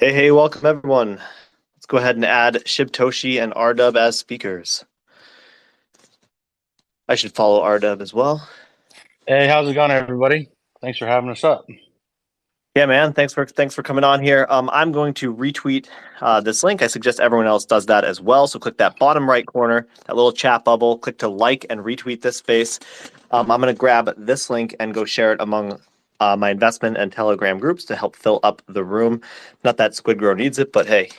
Hey, welcome everyone. Let's go ahead and add Shibtoshi and Rdub as speakers. I should follow Rdub as well. Hey, how's it going, everybody? Thanks for having us up. Yeah, man. Thanks for coming on here. I'm going to retweet this link. I suggest everyone else does that as well. So click that bottom right corner, that little chat bubble. Click to like and retweet this space. I'm going to grab this link and go share it among my investment and Telegram groups to help fill up the room. Not that SquidGrow needs it, but hey,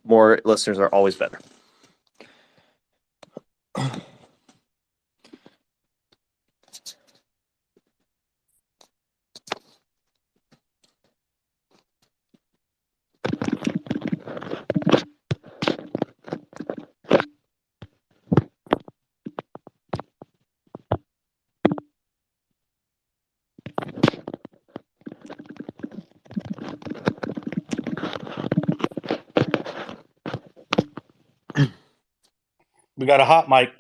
more listeners are always better. We got a hot mic.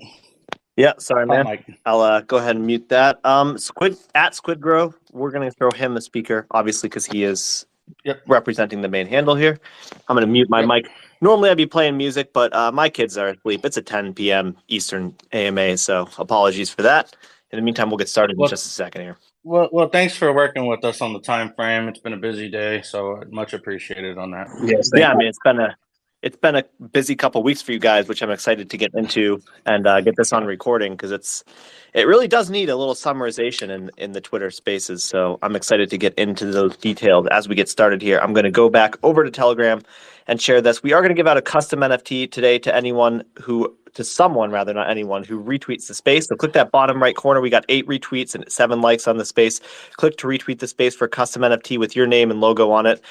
Yeah, sorry, Hot man. mic. I'll go ahead and mute that. SquidGrow, we're gonna throw him a speaker, obviously, because he is Yep. representing the main handle here. I'm gonna mute my mic. Normally I'd be playing music, but my kids are asleep. It's a 10 p.m. Eastern AMA, so apologies for that. In the meantime, we'll get started in just a second here. Well, thanks for working with us on the time frame. It's been a busy day, so much appreciated on that. Yes, yeah, I mean it's been a busy couple weeks for you guys, which I'm excited to get into and get this on recording because it really does need a little summarization in the Twitter Spaces. So I'm excited to get into those details as we get started here. I'm going to go back over to Telegram and share this. We are going to give out a custom NFT today to someone rather, not anyone, who retweets the space. So click that bottom right corner. We got 8 retweets and 7 likes on the space. Click to retweet the space for a custom NFT with your name and logo on it.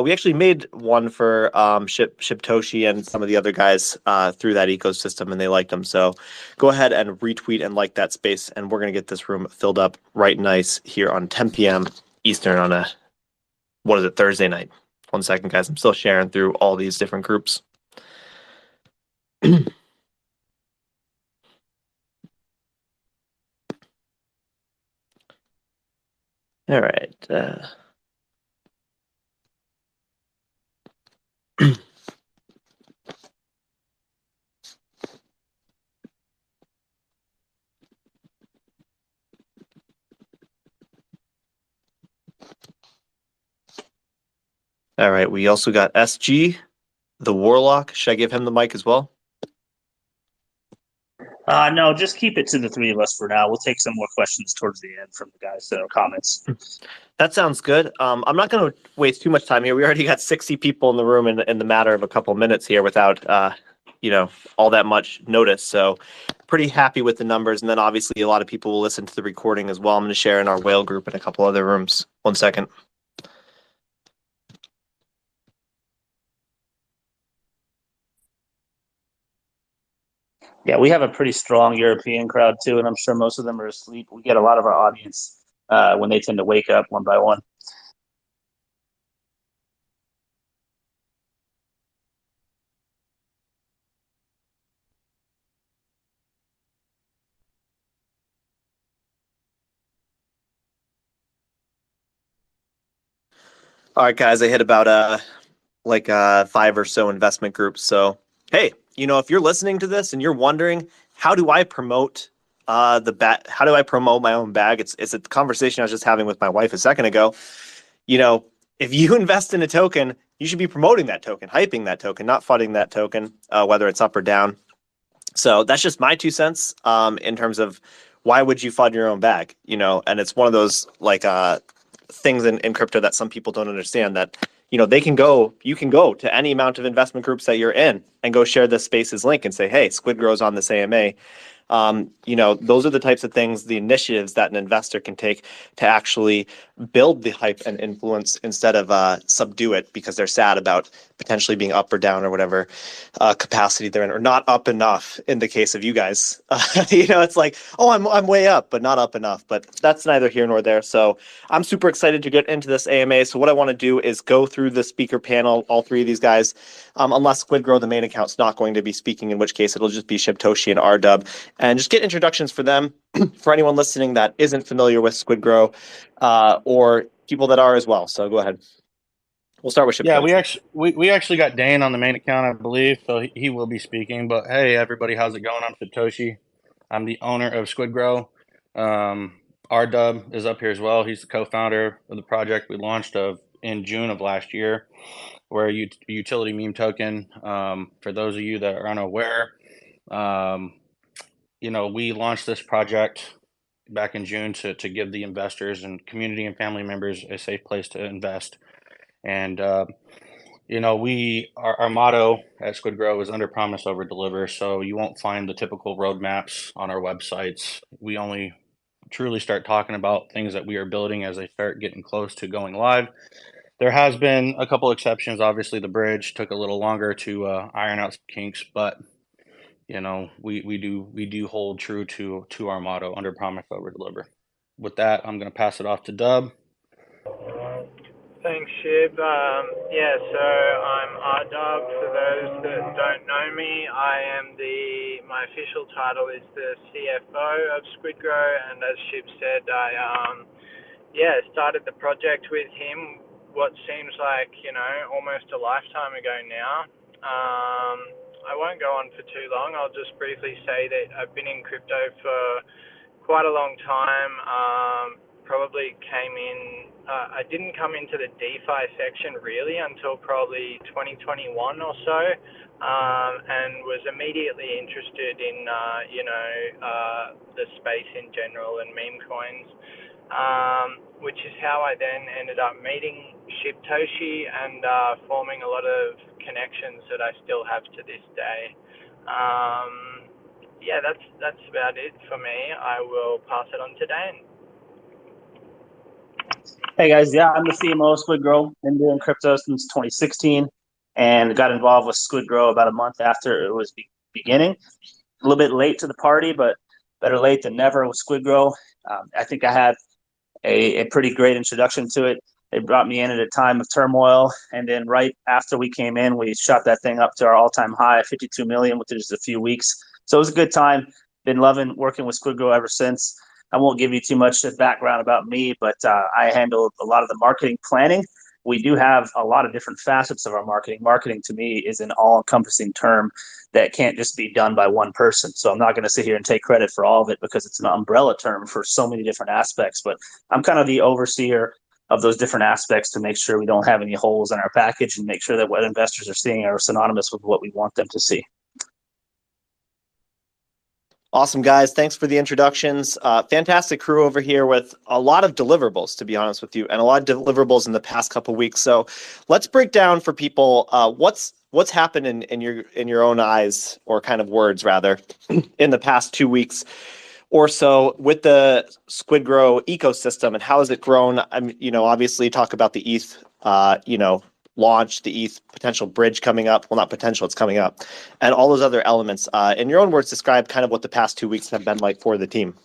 We actually made one for Shibtoshi and some of the other guys through that ecosystem, and they liked them. So go ahead and retweet and like that space, and we're going to get this room filled up right nice here on 10 p.m. Eastern on Thursday night. One second, guys. I'm still sharing through all these different groups. All right. All right. We also got SG, the Warlock. Should I give him the mic as well? No, just keep it to the three of us for now. We'll take some more questions towards the end from the guys that are comments. That sounds good. I'm not going to waste too much time here. We already got 60 people in the room in the matter of a couple minutes here without, all that much notice. So pretty happy with the numbers. And then obviously a lot of people will listen to the recording as well. I'm going to share in our whale group and a couple other rooms. One second. Yeah, we have a pretty strong European crowd too, and I'm sure most of them are asleep. We get a lot of our audience when they tend to wake up one by one. All right, guys, I hit about 5 or so investment groups. So, hey, if you're listening to this and you're wondering, how do I promote how do I promote my own bag? It's a conversation I was just having with my wife a second ago. If you invest in a token, you should be promoting that token, hyping that token, not fudding that token, whether it's up or down. So that's just my 2 cents in terms of why would you fund your own bag, and it's one of those things in crypto that some people don't understand that, you can go to any amount of investment groups that you're in and go share this space's link and say, hey, SquidGrow's on this AMA. Those are the types of things, the initiatives that an investor can take to actually build the hype and influence instead of subdue it because they're sad about potentially being up or down or whatever capacity they're in, or not up enough in the case of you guys. It's like, oh, I'm way up, but not up enough. But that's neither here nor there. So I'm super excited to get into this AMA. So what I want to do is go through the speaker panel, all 3 of these guys, unless SquidGrow, the main account's not going to be speaking, in which case it'll just be Shibtoshi and Rdub, and just get introductions for them. For anyone listening that isn't familiar with SquidGrow, or people that are as well. So go ahead. We'll start with Yeah, ShipToshi. we actually got Dane on the main account, I believe, so he will be speaking. But hey, everybody, how's it going? I'm Satoshi. I'm the owner of SquidGrow. R-Dub is up here as well. He's the co-founder of the project we launched in June of last year. We're a utility meme token. For those of you that are unaware, um, we launched this project back in June to give the investors and community and family members a safe place to invest. And our motto at SquidGrow is under promise, over deliver. So you won't find the typical roadmaps on our websites. We only truly start talking about things that we are building as they start getting close to going live. There has been a couple exceptions. Obviously, the bridge took a little longer to iron out some kinks, but we do hold true to our motto, under promise, over deliver. With that, I'm going to pass it off to Dub. Thanks, Shib. Yeah, so I'm R-Dub. For those that don't know me, my official title is the CFO of SquidGrow, and as Shib said, I started the project with him what seems like, almost a lifetime ago now. I won't go on for too long. I'll just briefly say that I've been in crypto for quite a long time. Probably came in, I didn't come into the DeFi section really until probably 2021 or so, and was immediately interested in, the space in general and meme coins, which is how I then ended up meeting ShibToshi and forming a lot of connections that I still have to this day. Yeah, that's about it for me. I will pass it on to Dan. Hey guys, yeah, I'm the CMO of SquidGrow. Been doing crypto since 2016 and got involved with SquidGrow about a month after it was beginning. A little bit late to the party, but better late than never with SquidGrow. I think I had a pretty great introduction to it. They brought me in at a time of turmoil, and then right after we came in, we shot that thing up to our all-time high, 52 million, within just a few weeks. So it was a good time. Been loving working with SquidGrow ever since. I won't give you too much background about me, but I handle a lot of the marketing planning. We do have a lot of different facets of our marketing. Marketing to me is an all-encompassing term that can't just be done by one person. So I'm not going to sit here and take credit for all of it because it's an umbrella term for so many different aspects. But I'm kind of the overseer of those different aspects to make sure we don't have any holes in our package and make sure that what investors are seeing are synonymous with what we want them to see. Awesome, guys. Thanks for the introductions. Fantastic crew over here with a lot of deliverables, to be honest with you, and a lot of deliverables in the past couple of weeks. So let's break down for people what's happened in your own eyes, or kind of words rather, in the past 2 weeks or so with the SquidGrow ecosystem, and how has it grown? Obviously talk about the ETH, launch, the ETH potential bridge coming up. Well, not potential, it's coming up. And all those other elements. In your own words, describe kind of what the past 2 weeks have been like for the team.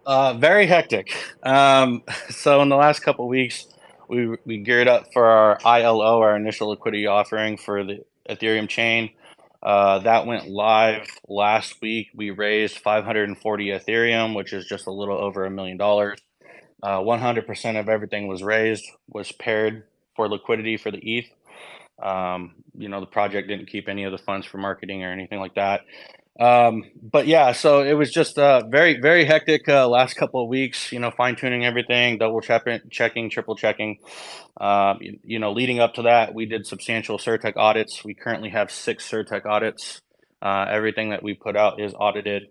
Very hectic. So in the last couple of weeks, we geared up for our ILO, our initial liquidity offering for the Ethereum chain. That went live last week. We raised 540 Ethereum, which is just a little over $1 million. 100% of everything was paired for liquidity for the ETH. The project didn't keep any of the funds for marketing or anything like that. But yeah, so it was just very, very hectic last couple of weeks, fine tuning everything, double checking, triple checking. Leading up to that, we did substantial CerTech audits. We currently have 6 CerTech audits. Everything that we put out is audited.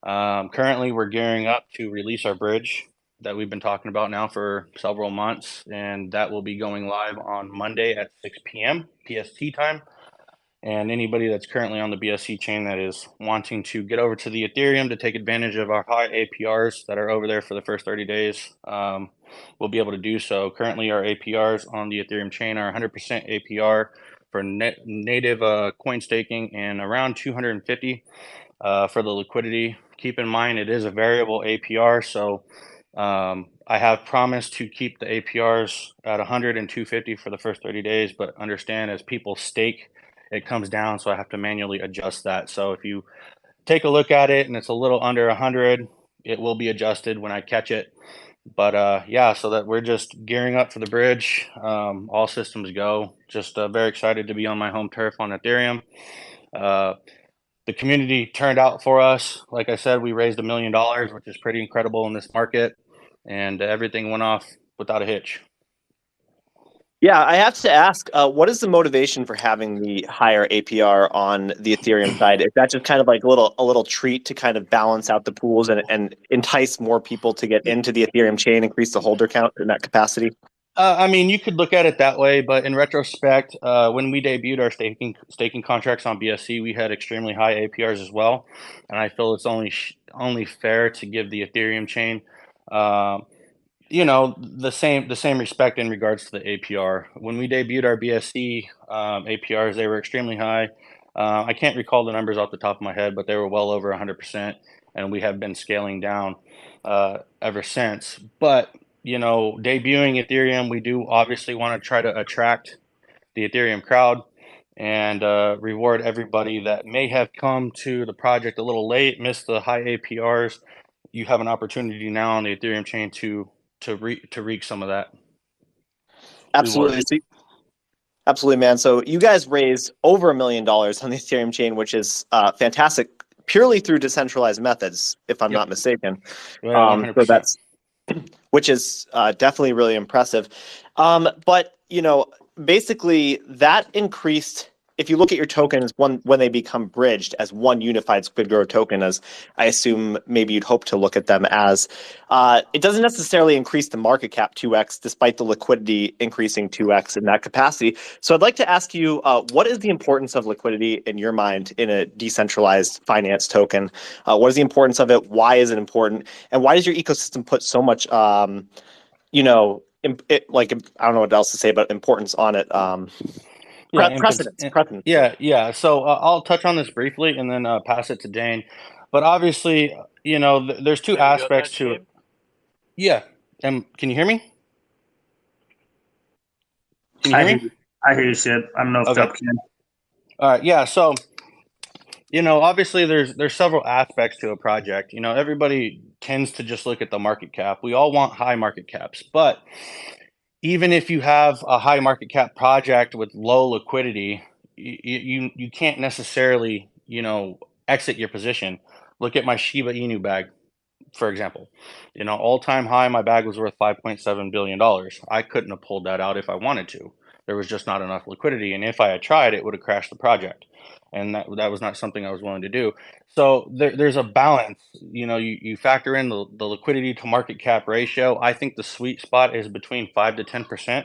Currently, we're gearing up to release our bridge that we've been talking about now for several months, and that will be going live on Monday at 6 p.m. PST time. And anybody that's currently on the BSC chain that is wanting to get over to the Ethereum to take advantage of our high APRs that are over there for the first 30 days will be able to do so. Currently, our APRs on the Ethereum chain are 100% APR for native coin staking and around 250 for the liquidity. Keep in mind, it is a variable APR, so I have promised to keep the APRs at 100 and 250 for the first 30 days, but understand as people stake, it comes down, so I have to manually adjust that. So if you take a look at it and it's a little under 100, it will be adjusted when I catch it. But yeah, so that we're just gearing up for the bridge. All systems go. Just very excited to be on my home turf on Ethereum. The community turned out for us. Like I said, we raised $1 million, which is pretty incredible in this market, and everything went off without a hitch. Yeah, I have to ask, what is the motivation for having the higher APR on the Ethereum side? Is that just kind of like a little treat to kind of balance out the pools and entice more people to get into the Ethereum chain, increase the holder count in that capacity? I mean, you could look at it that way, but in retrospect, when we debuted our staking contracts on BSC, we had extremely high APRs as well, and I feel it's only fair to give the Ethereum chain, the same respect in regards to the APR. When we debuted our BSC APRs, they were extremely high. I can't recall the numbers off the top of my head, but they were well over 100%, and we have been scaling down ever since. But debuting Ethereum, we do obviously want to try to attract the Ethereum crowd and reward everybody that may have come to the project a little late, missed the high APRs. You have an opportunity now on the Ethereum chain to reap some of that. Absolutely. Absolutely, man. So you guys raised over $1 million on the Ethereum chain, which is fantastic, purely through decentralized methods, if I'm not mistaken. Yeah, 100%. So that's, which is definitely really impressive. But basically that increased. If you look at your tokens when they become bridged as one unified SquidGrow token, as I assume maybe you'd hope to look at them as, it doesn't necessarily increase the market cap 2x, despite the liquidity increasing 2x in that capacity. So I'd like to ask you, what is the importance of liquidity in your mind in a decentralized finance token? What is the importance of it? Why is it important? And why does your ecosystem put so much, I don't know what else to say, but importance on it? Precedence. Yeah. So I'll touch on this briefly and then pass it to Dane. But obviously, there's two aspects to it. Yeah. Can you hear me? Can you hear me? I hear you, Shib. I don't know if Phil can. All right. Yeah. So, obviously there's several aspects to a project. Everybody tends to just look at the market cap. We all want high market caps, but even if you have a high market cap project with low liquidity, you can't necessarily, exit your position. Look at my Shiba Inu bag, for example. All-time high, my bag was worth $5.7 billion. I couldn't have pulled that out if I wanted to. There was just not enough liquidity, and if I had tried, it would have crashed the project. And that was not something I was willing to do. So there's a balance. You factor in the liquidity to market cap ratio. I think the sweet spot is between 5 to 10%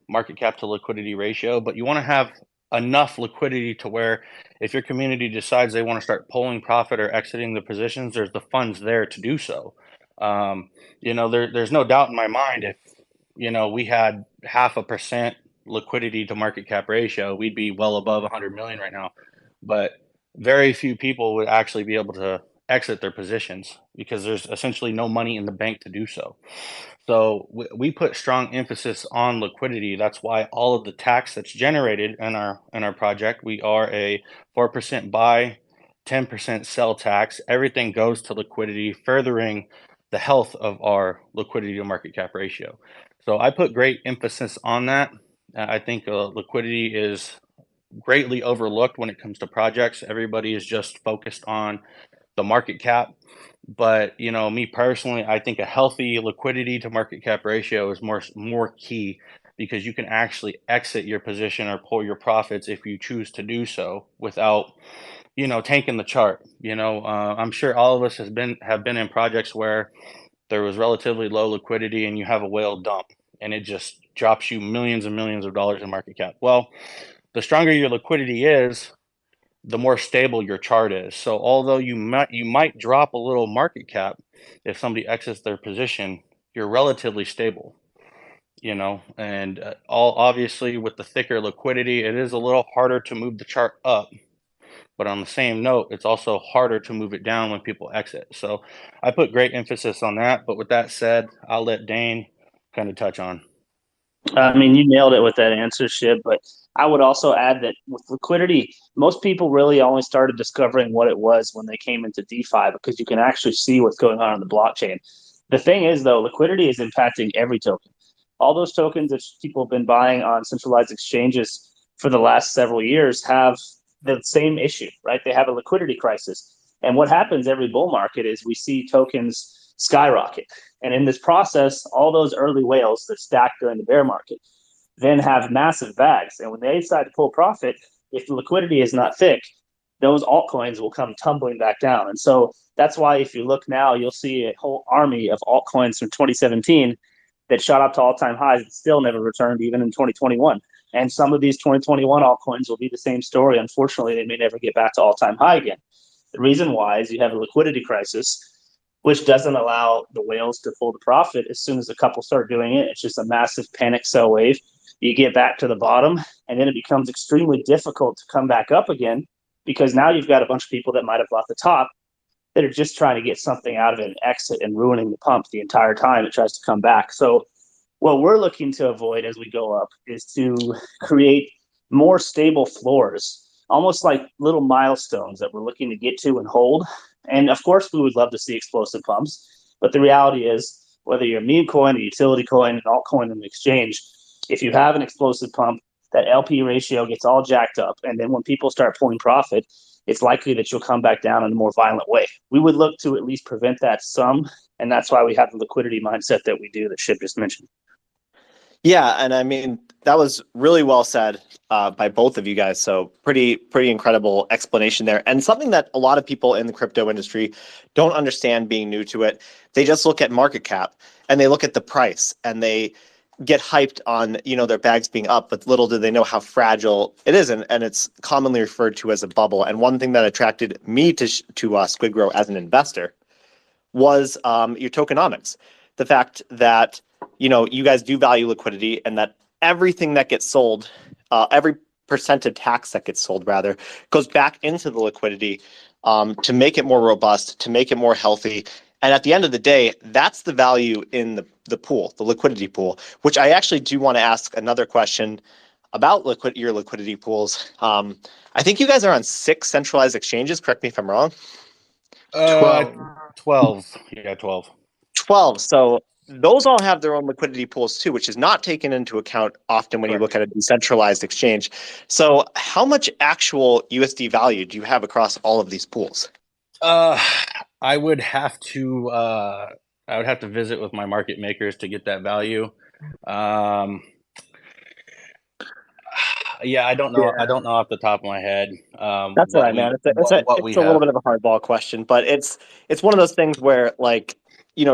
market cap to liquidity ratio. But you want to have enough liquidity to where if your community decides they want to start pulling profit or exiting the positions, there's the funds there to do so. There's no doubt in my mind if we had 0.5% liquidity to market cap ratio, we'd be well above 100 million right now. But very few people would actually be able to exit their positions because there's essentially no money in the bank to do so. So we put strong emphasis on liquidity. That's why all of the tax that's generated in our project, we are a 4% buy, 10% sell tax. Everything goes to liquidity, furthering the health of our liquidity to market cap ratio. So I put great emphasis on that. I think liquidity is greatly overlooked when it comes to projects. Everybody is just focused on the market cap. But me personally, I think a healthy liquidity to market cap ratio is more key because you can actually exit your position or pull your profits if you choose to do so without tanking the chart. I'm sure all of us have been in projects where there was relatively low liquidity and you have a whale dump and it just drops you millions and millions of dollars in market cap. Well, the stronger your liquidity is, the more stable your chart is. So although you might drop a little market cap if somebody exits their position, you're relatively stable. And obviously with the thicker liquidity, it is a little harder to move the chart up. But on the same note, it's also harder to move it down when people exit. So I put great emphasis on that. But with that said, I'll let Dane kind of touch on. I mean, you nailed it with that answer, Shib. But I would also add that with liquidity, most people really only started discovering what it was when they came into DeFi because you can actually see what's going on the blockchain. The thing is, though, liquidity is impacting every token. All those tokens that people have been buying on centralized exchanges for the last several years have the same issue, right? They have a liquidity crisis. And what happens every bull market is we see tokens skyrocket. And in this process, all those early whales that stacked during the bear market then have massive bags. And when they decide to pull profit, if the liquidity is not thick, those altcoins will come tumbling back down. And so that's why if you look now, you'll see a whole army of altcoins from 2017 that shot up to all-time highs and still never returned even in 2021. And some of these 2021 altcoins will be the same story. Unfortunately, they may never get back to all-time high again. The reason why is you have a liquidity crisis, which doesn't allow the whales to pull the profit. As soon as a couple start doing it, it's just a massive panic sell wave. You get back to the bottom, and then it becomes extremely difficult to come back up again, because now you've got a bunch of people that might have bought the top that are just trying to get something out of it and exit and ruining the pump the entire time it tries to come back. So what we're looking to avoid as we go up is to create more stable floors, almost like little milestones that we're looking to get to and hold. And of course, we would love to see explosive pumps, but the reality is, whether you're a meme coin, a utility coin, an altcoin, an exchange, if you have an explosive pump, that LP ratio gets all jacked up. And then when people start pulling profit, it's likely that you'll come back down in a more violent way. We would look to at least prevent that some. And that's why we have the liquidity mindset that we do that Shib just mentioned. Yeah, and I mean, that was really well said by both of you guys. So pretty incredible explanation there. And something that a lot of people in the crypto industry don't understand being new to it. They just look at market cap and they look at the price and they get hyped on, their bags being up, but little do they know how fragile it is. And it's commonly referred to as a bubble. And one thing that attracted me to SquidGrow as an investor was your tokenomics. The fact that, you guys do value liquidity and that everything that gets sold, every percent of tax that gets sold rather, goes back into the liquidity to make it more robust, to make it more healthy. And at the end of the day, that's the value in the pool, the liquidity pool, which I actually do want to ask another question about your liquidity pools. I think you guys are on 6 centralized exchanges. Correct me if I'm wrong. 12. Yeah, 12. 12. So those all have their own liquidity pools too, which is not taken into account often when you look at a decentralized exchange. So how much actual USD value do you have across all of these pools? I would have to visit with my market makers to get that value. Yeah, I don't know. I don't know off the top of my head. That's all right, man. It's a little bit of a hardball question, but it's one of those things where, like,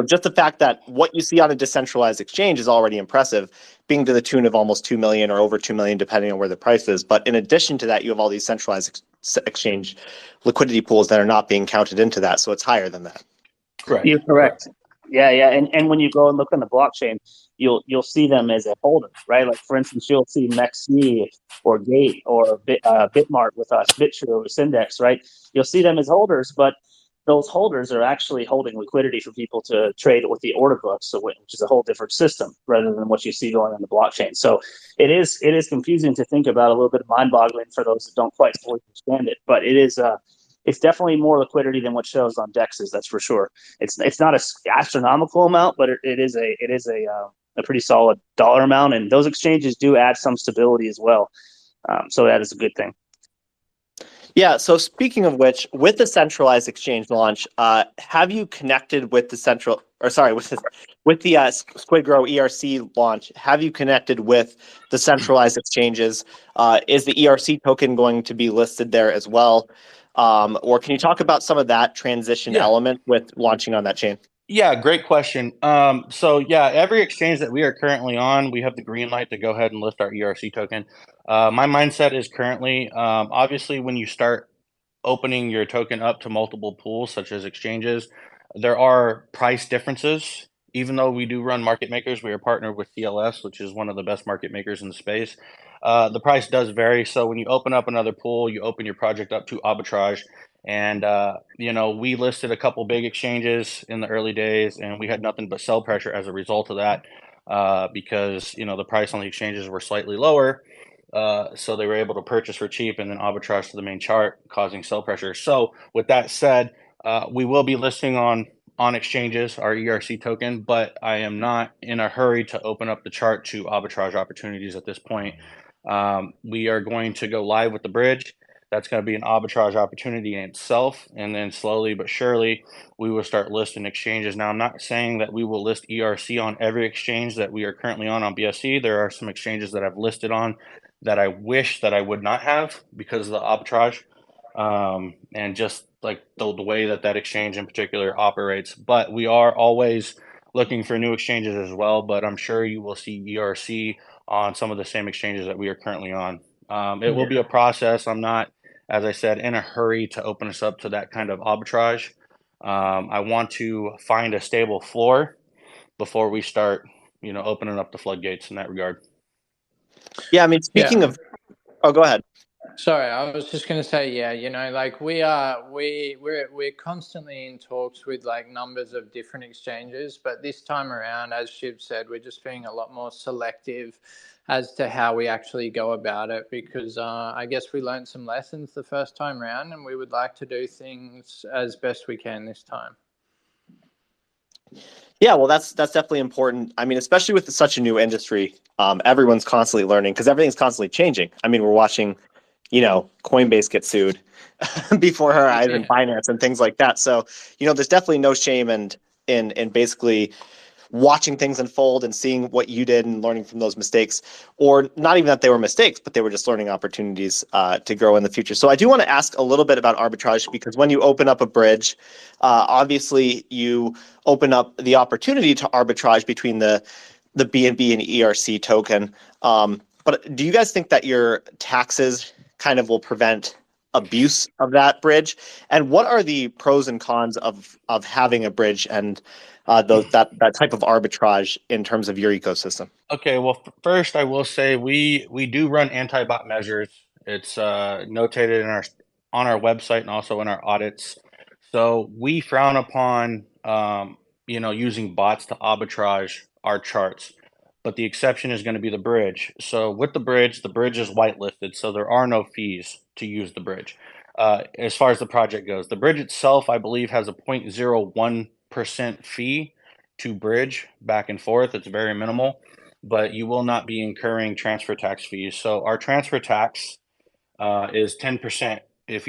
just the fact that what you see on a decentralized exchange is already impressive, being to the tune of almost 2 million or over 2 million, depending on where the price is. But in addition to that, you have all these centralized exchange liquidity pools that are not being counted into that. So it's higher than that. Correct. You're correct. Yeah. And when you go and look on the blockchain, you'll see them as a holder, right? Like, for instance, you'll see MEXC or Gate or Bitmart with us, Bitrue or Syndex, right? You'll see them as holders, but those holders are actually holding liquidity for people to trade with the order book, so which is a whole different system rather than what you see going on the blockchain. So it is confusing to think about, a little bit mind-boggling for those that don't quite fully understand it. But it's definitely more liquidity than what shows on DEXs, that's for sure. It's not an astronomical amount, but it is a pretty solid dollar amount, and those exchanges do add some stability as well. So that is a good thing. Yeah. So speaking of which, with the centralized exchange launch, have you connected with the SquidGrow ERC launch? Have you connected with the centralized exchanges? Is the ERC token going to be listed there as well? Or can you talk about some of that transition element with launching on that chain? Yeah, great question. So yeah, every exchange that we are currently on, we have the green light to go ahead and list our ERC token. My mindset is currently, obviously, when you start opening your token up to multiple pools, such as exchanges, there are price differences. Even though we do run market makers, we are partnered with TLS, which is one of the best market makers in the space. The price does vary. So when you open up another pool, you open your project up to arbitrage. And, we listed a couple big exchanges in the early days, and we had nothing but sell pressure as a result of that, because, the price on the exchanges were slightly lower. So they were able to purchase for cheap and then arbitrage to the main chart, causing sell pressure. So with that said, we will be listing on on exchanges, our ERC token, but I am not in a hurry to open up the chart to arbitrage opportunities at this point. We are going to go live with the bridge. That's going to be an arbitrage opportunity in itself. And then slowly but surely, we will start listing exchanges. Now, I'm not saying that we will list ERC on every exchange that we are currently on BSC. There are some exchanges that I've listed on that I wish that I would not have because of the arbitrage and just like the way that that exchange in particular operates. But we are always looking for new exchanges as well. But I'm sure you will see ERC on some of the same exchanges that we are currently on. It will be a process. I'm not, as I said, in a hurry to open us up to that kind of arbitrage. I want to find a stable floor before we start, opening up the floodgates in that regard. Yeah, I mean, speaking of, oh, go ahead. Sorry, I was just going to say, like we're constantly in talks with like numbers of different exchanges, but this time around, as Shiv said, we're just being a lot more selective as to how we actually go about it, because I guess we learned some lessons the first time around, and we would like to do things as best we can this time. Yeah, well, that's definitely important. I mean, especially with such a new industry, everyone's constantly learning because everything's constantly changing. I mean, we're watching, Coinbase get sued before our eyes in finance and things like that. So, there's definitely no shame in basically watching things unfold and seeing what you did and learning from those mistakes, or not even that they were mistakes, but they were just learning opportunities to grow in the future. So I do want to ask a little bit about arbitrage, because when you open up a bridge, obviously you open up the opportunity to arbitrage between the BNB and ERC token. But do you guys think that your taxes kind of will prevent abuse of that bridge? And what are the pros and cons of having a bridge and that type of arbitrage in terms of your ecosystem? Okay, well, first I will say we do run anti-bot measures. It's notated on our website and also in our audits. So we frown upon using bots to arbitrage our charts, but the exception is going to be the bridge. So with the bridge is whitelisted, so there are no fees to use the bridge. As far as the project goes, the bridge itself, I believe, has a 0.01% fee to bridge back and forth. It's very minimal, but you will not be incurring transfer tax fees. So our transfer tax is 10% if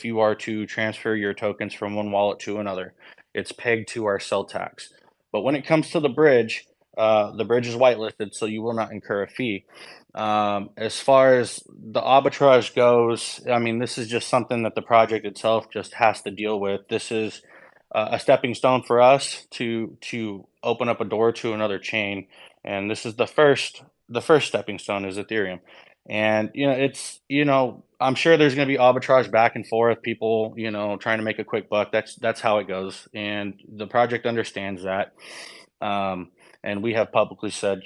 you are to transfer your tokens from one wallet to another. It's pegged to our sell tax. But when it comes to the bridge is whitelisted, so you will not incur a fee. As far as the arbitrage goes, I mean, this is just something that the project itself just has to deal with. This is a stepping stone for us to open up a door to another chain, and this is the first stepping stone is Ethereum. And I'm sure there's going to be arbitrage back and forth, people trying to make a quick buck. That's how it goes, and the project understands that. And we have publicly said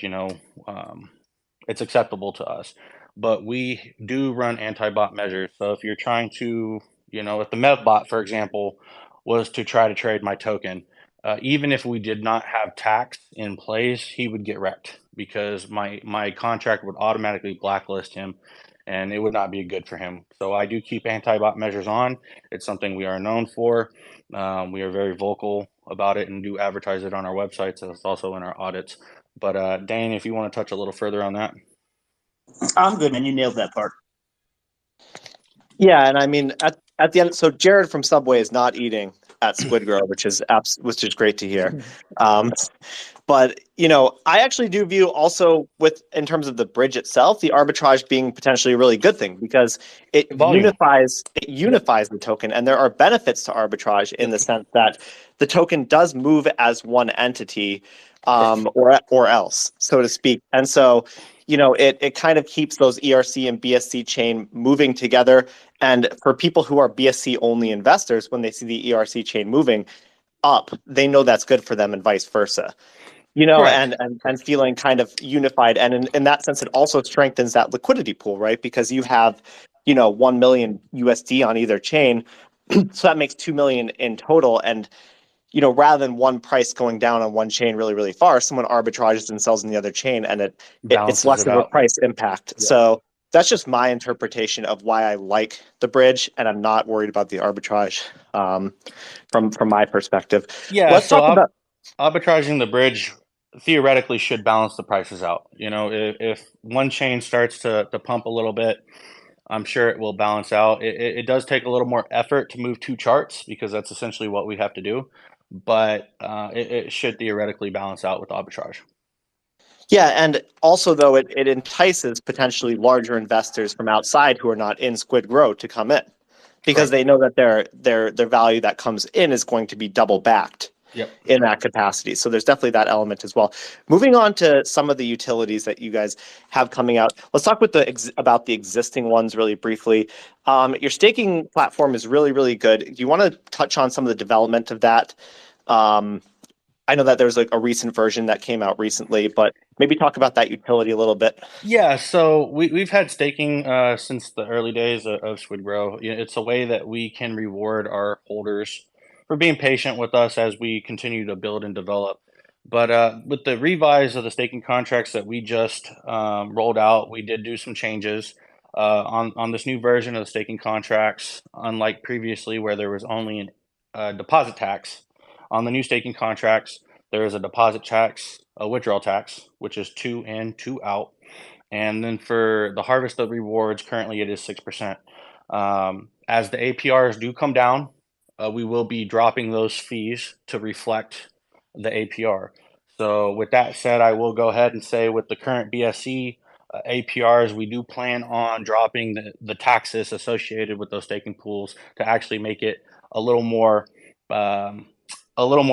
it's acceptable to us, but we do run anti-bot measures. So if you're trying to if the MEV bot, for example, was to try to trade my token, even if we did not have tax in place, he would get wrecked, because my contract would automatically blacklist him, and it would not be good for him. So I do keep anti-bot measures on. It's something we are known for. We are very vocal about it and do advertise it on our websites, and it's also in our audits. But Dane, if you want to touch a little further on that. I'm good, man. You nailed that part. Yeah, and I mean at the end, so Jared from Subway is not eating at SquidGrow, which is great to hear. But I actually do view also in terms of the bridge itself, the arbitrage being potentially a really good thing, because it unifies the token, and there are benefits to arbitrage in the sense that the token does move as one entity, or else, so to speak. And so it kind of keeps those ERC and BSC chain moving together. And for people who are BSC only investors, when they see the ERC chain moving up, they know that's good for them, and vice versa. And feeling kind of unified. And in that sense, it also strengthens that liquidity pool, right? Because you have, 1 million USD on either chain. So that makes 2 million in total. And, rather than one price going down on one chain really, really far, someone arbitrages and sells in the other chain, and it's less of a price impact. Yeah. that's just my interpretation of why I like the bridge, and I'm not worried about the arbitrage from my perspective. Yeah, Let's so talk about. arbitraging the bridge theoretically should balance the prices out. You know, if one chain starts to pump a little bit, I'm sure it will balance out. It does take a little more effort to move two charts because that's essentially what we have to do, but it should theoretically balance out with arbitrage. Yeah, and also though it entices potentially larger investors from outside who are not in SquidGrow to come in because Correct. they know that their value that comes in is going to be double backed Yep. in that capacity. So there's definitely that element as well. Moving on to some of the utilities that you guys have coming out. Let's talk about the existing ones really briefly. Your staking platform is really, really good. Do you want to touch on some of the development of that? I know that there's like a recent version that came out recently, but maybe talk about that utility a little bit. Yeah, so we've had staking since the early days of SquidGrow. It's a way that we can reward our holders for being patient with us as we continue to build and develop. But with the revise of the staking contracts that we just rolled out, we did do some changes on this new version of the staking contracts. Unlike previously, where there was only a deposit tax, on the new staking contracts, there is a deposit tax, a withdrawal tax, which is 2 in, 2 out. And then for the harvest of rewards, currently it is 6%. As the APRs do come down, we will be dropping those fees to reflect the APR. So with that said, I will go ahead and say with the current BSC APRs, we do plan on dropping the taxes associated with those staking pools to actually make it a little more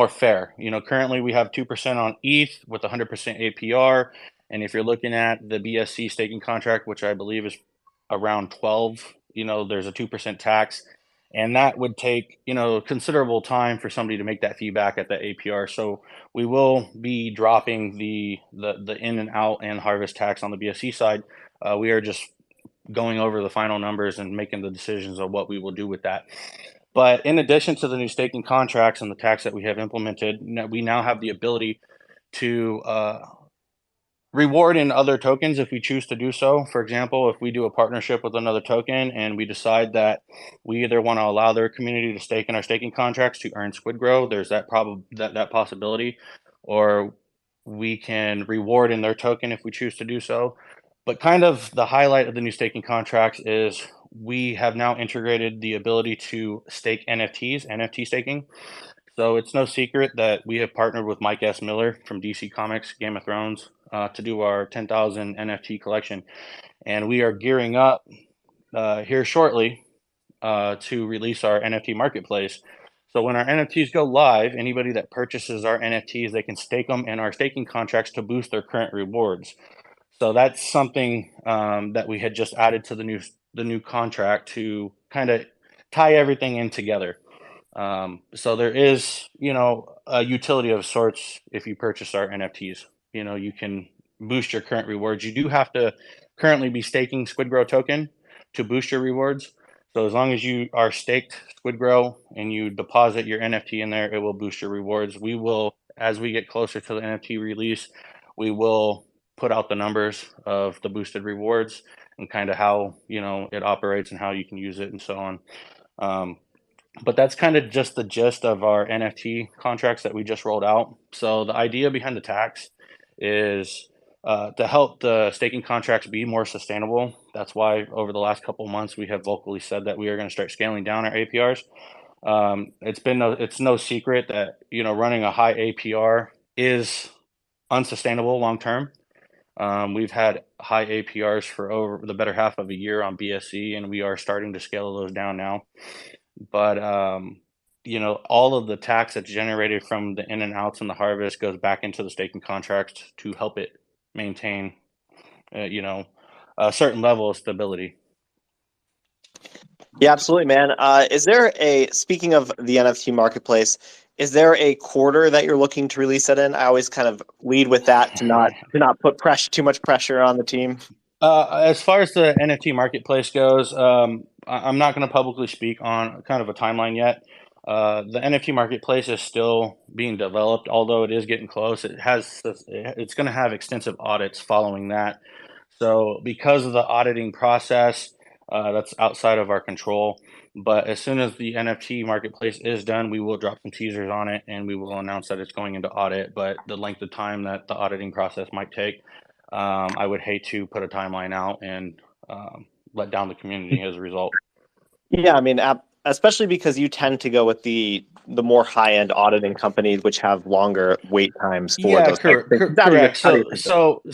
fair. You know, currently we have 2% on ETH with 100% APR. And if you're looking at the BSC staking contract, which I believe is around 12, you know, there's a 2% tax. And that would take, you know, considerable time for somebody to make that feedback at the APR. So we will be dropping the in and out and harvest tax on the BSC side. We are just going over the final numbers and making the decisions of what we will do with that. But in addition to the new staking contracts and the tax that we have implemented, we now have the ability to reward in other tokens if we choose to do so. For example, if we do a partnership with another token and we decide that we either want to allow their community to stake in our staking contracts to earn SquidGrow, there's that possibility, or we can reward in their token if we choose to do so. But kind of the highlight of the new staking contracts is we have now integrated the ability to stake NFTs, NFT staking. So it's no secret that we have partnered with Mike S. Miller from DC Comics, Game of Thrones, to do our 10,000 NFT collection. And we are gearing up here shortly to release our NFT marketplace. So when our NFTs go live, anybody that purchases our NFTs, they can stake them in our staking contracts to boost their current rewards. So that's something that we had just added to the new contract to kind of tie everything in together. So there is, you know, a utility of sorts if you purchase our NFTs. You know, you can boost your current rewards. You do have to currently be staking SquidGrow token to boost your rewards. So as long as you are staked SquidGrow and you deposit your NFT in there, it will boost your rewards. We will, as we get closer to the NFT release, we will put out the numbers of the boosted rewards and kind of how, you know, it operates and how you can use it and so on. But that's kind of just the gist of our NFT contracts that we just rolled out. So the idea behind the tax is to help the staking contracts be more sustainable. That's why over the last couple of months we have vocally said that we are going to start scaling down our APRs. It's no secret that, you know, running a high APR is unsustainable long term. We've had high APRs for over the better half of a year on BSC, and we are starting to scale those down now. But you know, all of the tax that's generated from the in and outs and the harvest goes back into the staking contracts to help it maintain, you know, a certain level of stability. Yeah, absolutely, man. Speaking of the NFT marketplace, is there a quarter that you're looking to release it in? I always kind of lead with that to not put too much pressure on the team. As far as the NFT marketplace goes, I'm not going to publicly speak on kind of a timeline yet. The NFT marketplace is still being developed, although it is getting close. It's going to have extensive audits following that. So because of the auditing process, that's outside of our control. But as soon as the NFT marketplace is done, we will drop some teasers on it and we will announce that it's going into audit. But the length of time that the auditing process might take, I would hate to put a timeline out and let down the community as a result. Yeah, I mean, especially because you tend to go with the more high end auditing companies, which have longer wait times for Yeah, those. correct. How do you think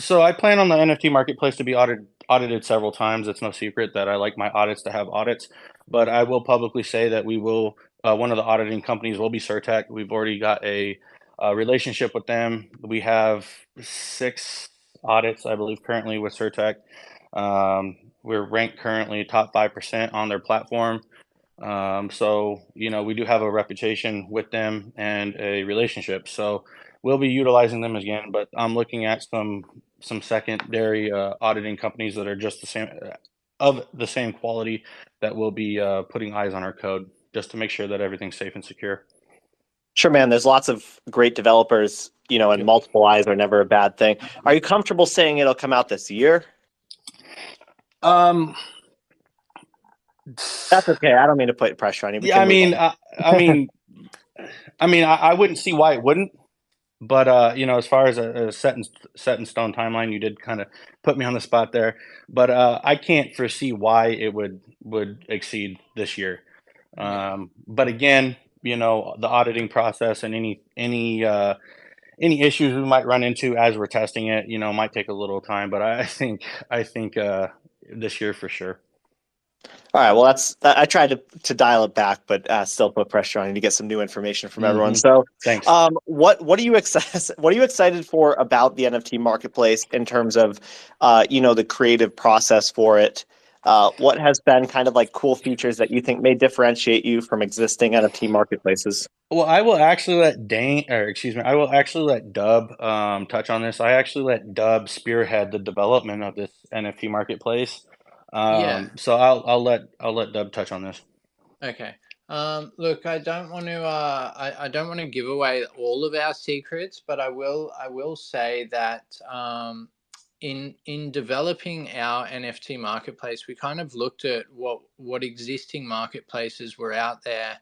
So I plan on the NFT marketplace to be audited several times. It's no secret that I like my audits to have audits, but I will publicly say that we will. One of the auditing companies will be Surtech. We've already got a relationship with them. We have 6 audits, I believe, currently with Surtech. We're ranked currently top 5% on their platform. So, we do have a reputation with them and a relationship. So we'll be utilizing them again, but I'm looking at some secondary auditing companies that are just the same of the same quality that will be putting eyes on our code just to make sure that everything's safe and secure. Sure, man. There's lots of great developers, and multiple eyes are never a bad thing. Are you comfortable saying it'll come out this year? That's okay. I don't mean to put pressure on you. Yeah, I wouldn't see why it wouldn't. But as far as a set in stone timeline, you did kind of put me on the spot there. But I can't foresee why it would exceed this year. But again, the auditing process and any issues we might run into as we're testing it, might take a little time. But I think this year for sure. All right. Well, I tried to dial it back, but still put pressure on you to get some new information from everyone. So, thanks. What are you excited for about the NFT marketplace in terms of, the creative process for it? What has been kind of like cool features that you think may differentiate you from existing NFT marketplaces? Well, I will actually let I will actually let Dub touch on this. I actually let Dub spearhead the development of this NFT marketplace. So I'll let Dub touch on this. Okay. Look, I don't want to I don't want to give away all of our secrets, but I will say that in developing our NFT marketplace, we kind of looked at what existing marketplaces were out there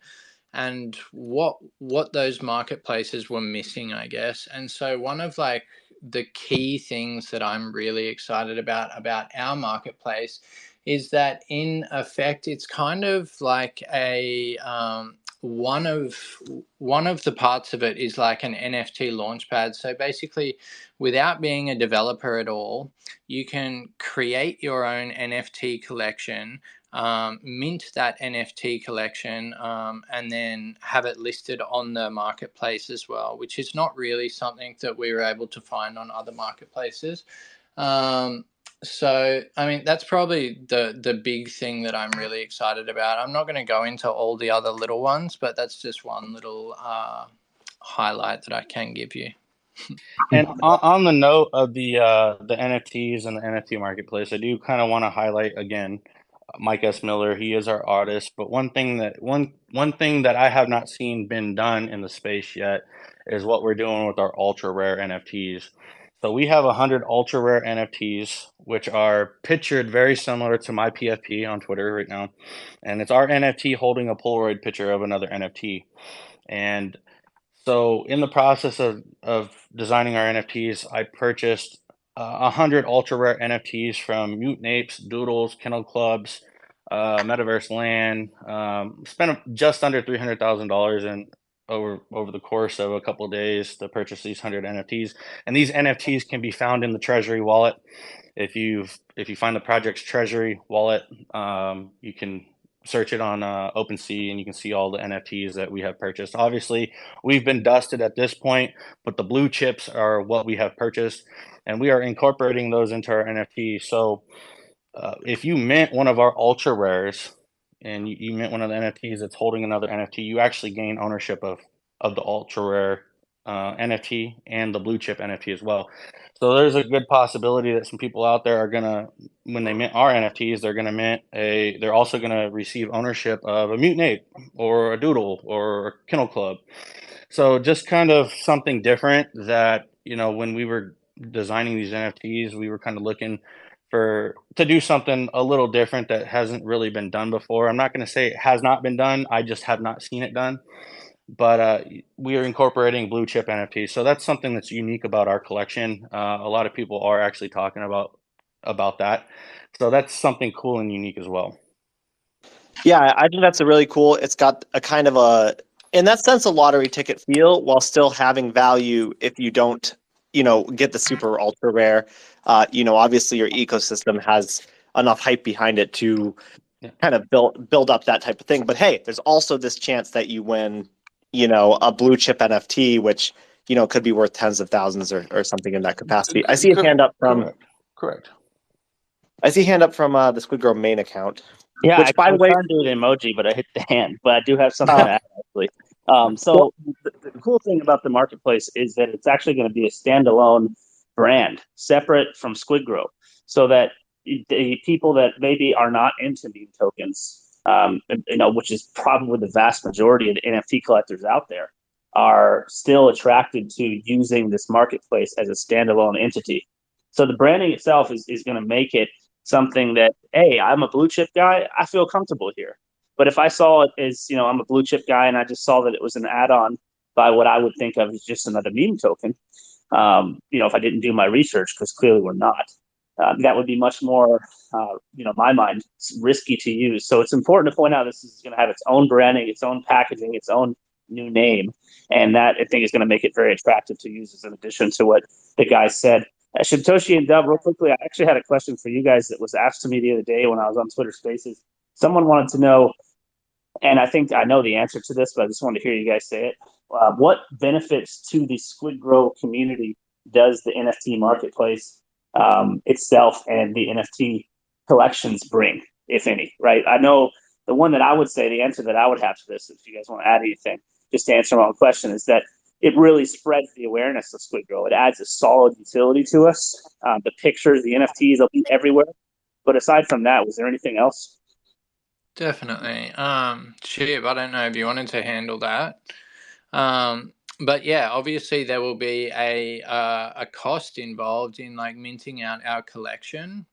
and what those marketplaces were missing, I guess. And so one of like the key things that I'm really excited about our marketplace is that in effect it's kind of like a one of the parts of it is like an NFT launchpad. So basically, without being a developer at all, you can create your own NFT collection, mint that NFT collection, and then have it listed on the marketplace as well, which is not really something that we were able to find on other marketplaces. So, I mean, that's probably the big thing that I'm really excited about. I'm not going to go into all the other little ones, but that's just one little highlight that I can give you. And on the note of the NFTs and the NFT marketplace, I do kind of want to highlight again Mike S. Miller. He is our artist, but one thing that I have not seen been done in the space yet is what we're doing with our ultra rare NFTs. So we have 100 ultra rare NFTs, which are pictured very similar to my PFP on Twitter right now, and it's our NFT holding a Polaroid picture of another NFT. And so in the process of designing our NFTs, I purchased 100 ultra rare NFTs from Mutant Apes, Doodles, Kennel Clubs, Metaverse Land. Spent just under $300,000 in over the course of a couple of days to purchase these 100 NFTs. And these NFTs can be found in the Treasury wallet. If you find the project's Treasury wallet, you can search it on OpenSea and you can see all the NFTs that we have purchased. Obviously, we've been dusted at this point, but the blue chips are what we have purchased, and we are incorporating those into our NFT. So if you mint one of our ultra rares and you mint one of the NFTs that's holding another NFT, you actually gain ownership of the ultra rare NFT and the blue chip NFT as well. So there's a good possibility that some people out there are gonna, when they mint our NFTs, they're also gonna receive ownership of a Mutant Ape or a Doodle or a Kennel Club. So just kind of something different that, when we were designing these NFTs, we were kind of looking to do something a little different that hasn't really been done before. I'm not going to say it has not been done. I just have not seen it done. But we are incorporating blue chip NFTs, so that's something that's unique about our collection. A lot of people are actually talking about that, so that's something cool and unique as well. Yeah, I think that's a really cool. It's got a kind of a, in that sense, a lottery ticket feel while still having value if you don't, get the super ultra rare. Obviously your ecosystem has enough hype behind it to kind of build up that type of thing. But hey, there's also this chance that you win, a blue chip NFT, which, could be worth tens of thousands or something in that capacity. I see a hand up from Correct. I see a hand up from the SquidGrow main account. Yeah, Which, by I the way, was trying to do an emoji, but I hit the hand. But I do have something to add, actually. So the cool thing about the marketplace is that it's actually going to be a standalone brand, separate from SquidGrow, so that the people that maybe are not into meme tokens, which is probably the vast majority of the NFT collectors out there, are still attracted to using this marketplace as a standalone entity. So the branding itself is going to make it something that, hey, I'm a blue chip guy, I feel comfortable here. But if I saw it as, I'm a blue chip guy and I just saw that it was an add-on by what I would think of as just another meme token, if I didn't do my research, because clearly we're not, that would be much more, my mind, risky to use. So it's important to point out this is going to have its own branding, its own packaging, its own new name. And that, I think, is going to make it very attractive to users in addition to what the guy said. Shintoshi and Dub, real quickly, I actually had a question for you guys that was asked to me the other day when I was on Twitter Spaces. Someone wanted to know, and I think I know the answer to this, but I just wanted to hear you guys say it. What benefits to the SquidGrow community does the NFT marketplace itself and the NFT collections bring, if any, right? I know the one that I would say, the answer that I would have to this, if you guys want to add anything, just to answer my own question, is that it really spreads the awareness of SquidGrow. It adds a solid utility to us. The pictures, the NFTs, they'll be everywhere. But aside from that, was there anything else? Definitely. Shib, I don't know if you wanted to handle that. But yeah, obviously there will be a cost involved in like minting out our collection.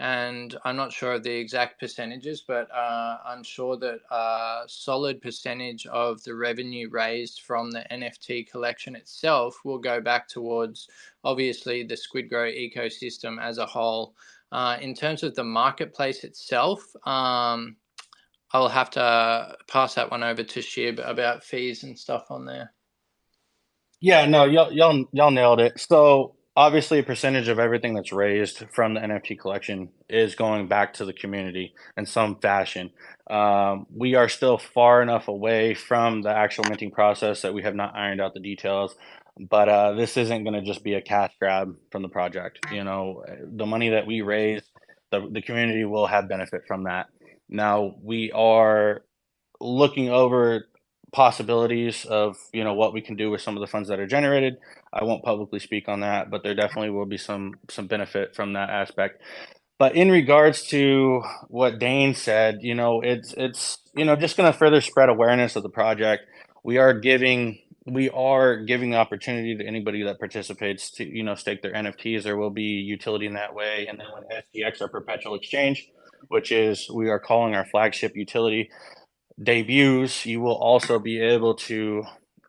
And I'm not sure of the exact percentages, but I'm sure that a solid percentage of the revenue raised from the NFT collection itself will go back towards obviously the SquidGrow ecosystem as a whole. In terms of the marketplace itself, I'll have to pass that one over to Shib about fees and stuff on there. Yeah, no, y'all nailed it. So obviously, a percentage of everything that's raised from the NFT collection is going back to the community in some fashion. We are still far enough away from the actual minting process that we have not ironed out the details. But this isn't going to just be a cash grab from the project. The money that we raise, the community will have benefit from that. Now we are looking over possibilities of what we can do with some of the funds that are generated. I won't publicly speak on that, but there definitely will be some benefit from that aspect. But in regards to what Dane said, it's just going to further spread awareness of the project. We are giving opportunity to anybody that participates to stake their NFTs. There will be utility in that way. And then when SGX, our perpetual exchange, which is we are calling our flagship utility, debuts, you will also be able to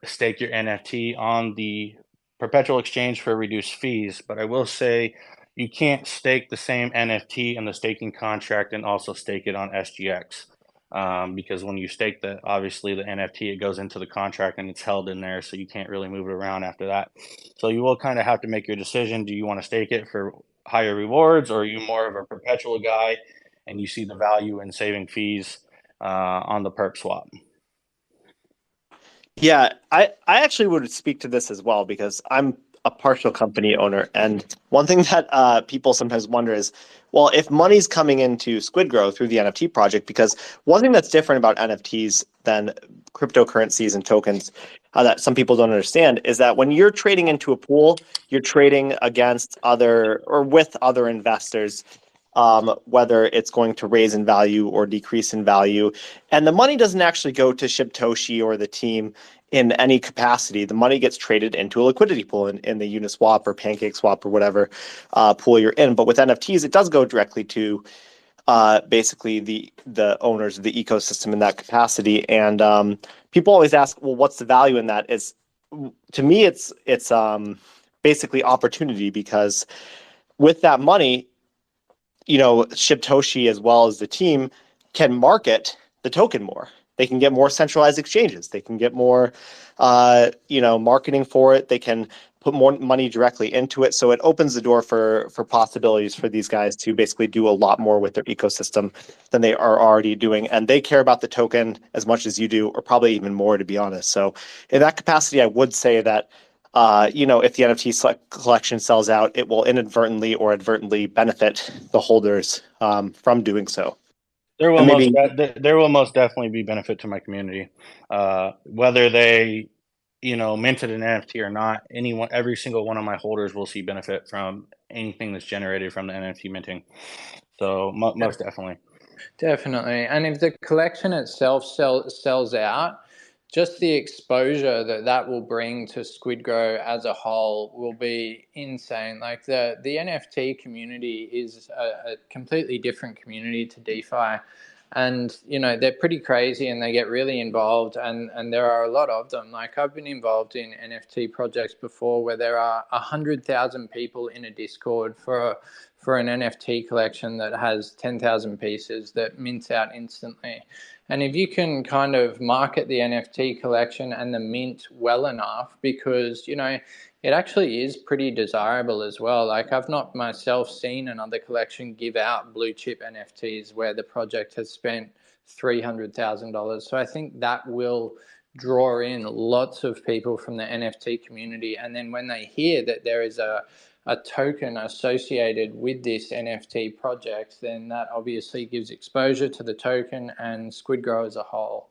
stake your NFT on the perpetual exchange for reduced fees. But I will say you can't stake the same NFT in the staking contract and also stake it on SGX. Because when you stake obviously the NFT, it goes into the contract and it's held in there, so you can't really move it around after that. So you will kind of have to make your decision. Do you want to stake it for higher rewards, or are you more of a perpetual guy and you see the value in saving fees on the perp swap? Yeah, I actually would speak to this as well because I'm a partial company owner. And one thing that people sometimes wonder is, well, if money's coming into SquidGrow through the NFT project, because one thing that's different about NFTs than cryptocurrencies and tokens that some people don't understand is that when you're trading into a pool, you're trading against other or with other investors. whether it's going to raise in value or decrease in value. And the money doesn't actually go to Shibtoshi or the team in any capacity. The money gets traded into a liquidity pool in the Uniswap or PancakeSwap or whatever pool you're in. But with NFTs, it does go directly to basically the owners of the ecosystem in that capacity. And people always ask, well, what's the value in that? Is to me, it's basically opportunity, because with that money, Shibtoshi as well as the team can market the token more. They can get more centralized exchanges. They can get more, marketing for it. They can put more money directly into it. So it opens the door for possibilities for these guys to basically do a lot more with their ecosystem than they are already doing. And they care about the token as much as you do, or probably even more, to be honest. So in that capacity, I would say that if the NFT collection sells out, it will inadvertently or advertently benefit the holders from doing so. There will most definitely be benefit to my community, whether they, minted an NFT or not. Every single one of my holders will see benefit from anything that's generated from the NFT minting. So most definitely. Definitely. And if the collection itself sells out, just the exposure that will bring to SquidGrow as a whole will be insane. Like the NFT community is a completely different community to DeFi. And, they're pretty crazy and they get really involved, and there are a lot of them. Like I've been involved in NFT projects before where there are 100,000 people in a Discord for an NFT collection that has 10,000 pieces that mints out instantly. And if you can kind of market the NFT collection and the mint well enough, because, it actually is pretty desirable as well. Like I've not myself seen another collection give out blue chip NFTs where the project has spent $300,000. So I think that will draw in lots of people from the NFT community. And then when they hear that there is a token associated with this NFT project, then that obviously gives exposure to the token and SquidGrow as a whole.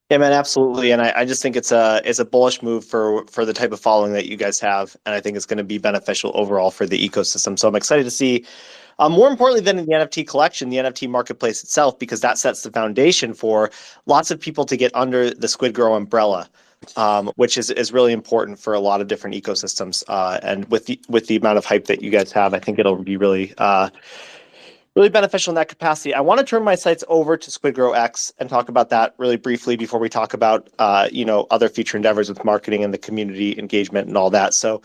Yeah, man, absolutely. And I just think it's a bullish move for the type of following that you guys have. And I think it's going to be beneficial overall for the ecosystem. So I'm excited to see, more importantly than in the NFT collection, the NFT marketplace itself, because that sets the foundation for lots of people to get under the SquidGrow umbrella, which is really important for a lot of different ecosystems. And with the amount of hype that you guys have, I think it'll be really beneficial in that capacity. I want to turn my sights over to SquidGrow X and talk about that really briefly before we talk about other future endeavors with marketing and the community engagement and all that. So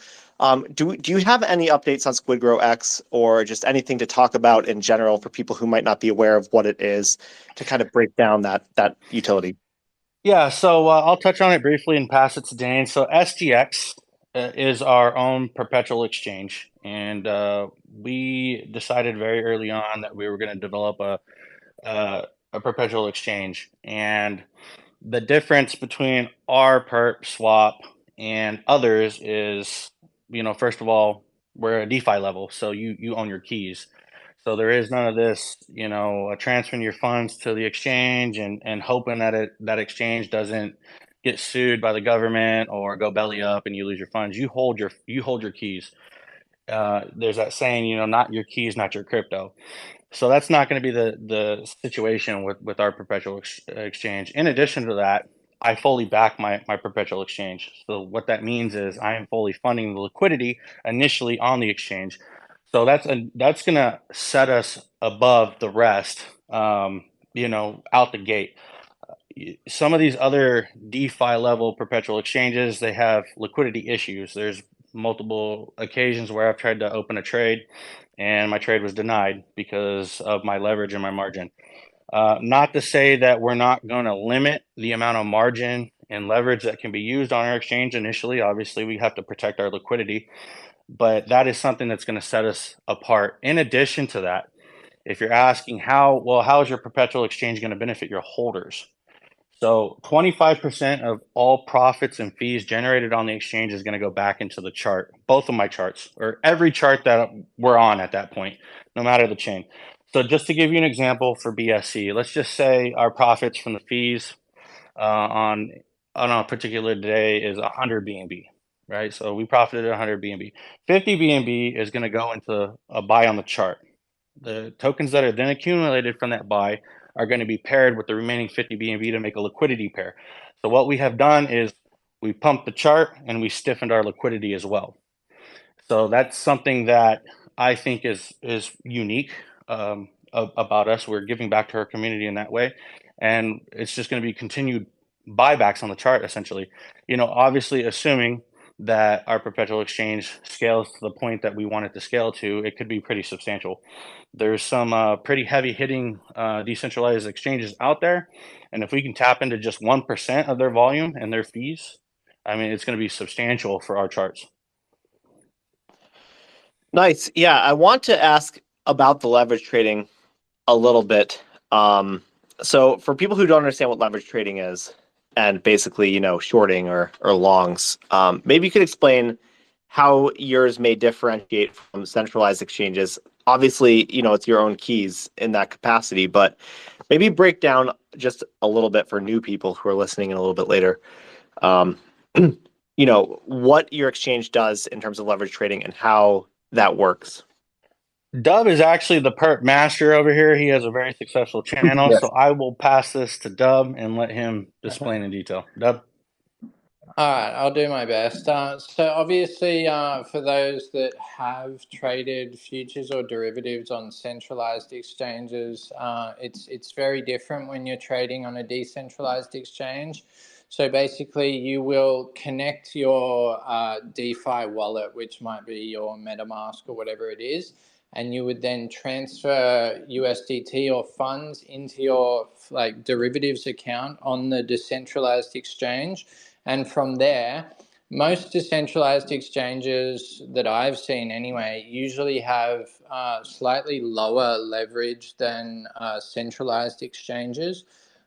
do you have any updates on SquidGrow X, or just anything to talk about in general for people who might not be aware of what it is, to kind of break down that utility? Yeah, so I'll touch on it briefly and pass it to Dane. So SGX is our own perpetual exchange, and we decided very early on that we were going to develop a perpetual exchange. And the difference between our perp swap and others is, first of all, we're a DeFi level, so you own your keys. So there is none of this, transferring your funds to the exchange and hoping that exchange doesn't get sued by the government or go belly up and you lose your funds. You hold your keys. There's that saying, not your keys, not your crypto. So that's not going to be the situation with our perpetual exchange. In addition to that, I fully back my perpetual exchange. So what that means is I am fully funding the liquidity initially on the exchange. So that's going to set us above the rest, out the gate. Some of these other DeFi level perpetual exchanges, they have liquidity issues. There's multiple occasions where I've tried to open a trade and my trade was denied because of my leverage and my margin. Not to say that we're not going to limit the amount of margin and leverage that can be used on our exchange initially. Obviously, we have to protect our liquidity, but that is something that's going to set us apart. In addition to that, if you're asking how is your perpetual exchange going to benefit your holders? So 25% of all profits and fees generated on the exchange is going to go back into the chart, both of my charts, or every chart that we're on at that point, no matter the chain. So just to give you an example for BSC, let's just say our profits from the fees on a particular day is 100 BNB, right? So we profited 100 BNB. 50 BNB is going to go into a buy on the chart. The tokens that are then accumulated from that buy are going to be paired with the remaining 50 BNB to make a liquidity pair. So what we have done is we pumped the chart and we stiffened our liquidity as well. So that's something that I think is unique about us. We're giving back to our community in that way, and it's just going to be continued buybacks on the chart, essentially. Obviously, assuming that our perpetual exchange scales to the point that we want it to scale to, it could be pretty substantial. There's some pretty heavy hitting decentralized exchanges out there, and if we can tap into just 1% of their volume and their fees, I mean, it's going to be substantial for our charts. Nice. Yeah, I want to ask about the leverage trading a little bit. So for people who don't understand what leverage trading is, and basically, shorting or longs, maybe you could explain how yours may differentiate from centralized exchanges. Obviously, it's your own keys in that capacity, but maybe break down just a little bit for new people who are listening in a little bit later. What your exchange does in terms of leverage trading and how that works. Dub is actually the perp master over here. He has a very successful channel, Yes. so I will pass this to Dub and let him explain in detail. Dub? All right, I'll do my best. So obviously, for those that have traded futures or derivatives on centralized exchanges, it's very different when you're trading on a decentralized exchange. So basically, you will connect your DeFi wallet, which might be your MetaMask or whatever it is, and you would then transfer USDT or funds into your derivatives account on the decentralized exchange. And from there, most decentralized exchanges that I've seen anyway usually have slightly lower leverage than centralized exchanges.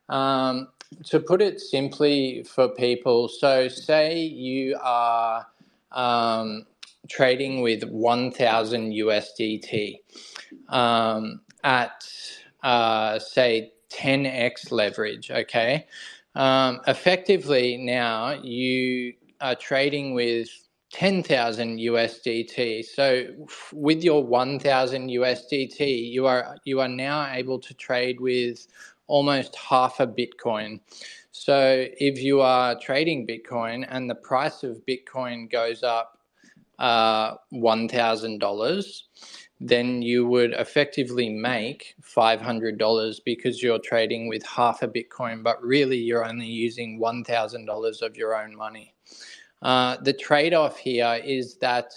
To put it simply for people, so say you are trading with 1,000 USDT at, say, 10x leverage, okay? Effectively now you are trading with 10,000 USDT. So with your 1,000 USDT, you are now able to trade with almost half a Bitcoin. So if you are trading Bitcoin and the price of Bitcoin goes up $1,000, then you would effectively make $500 because you're trading with half a Bitcoin, but really you're only using $1,000 of your own money. The trade-off here is that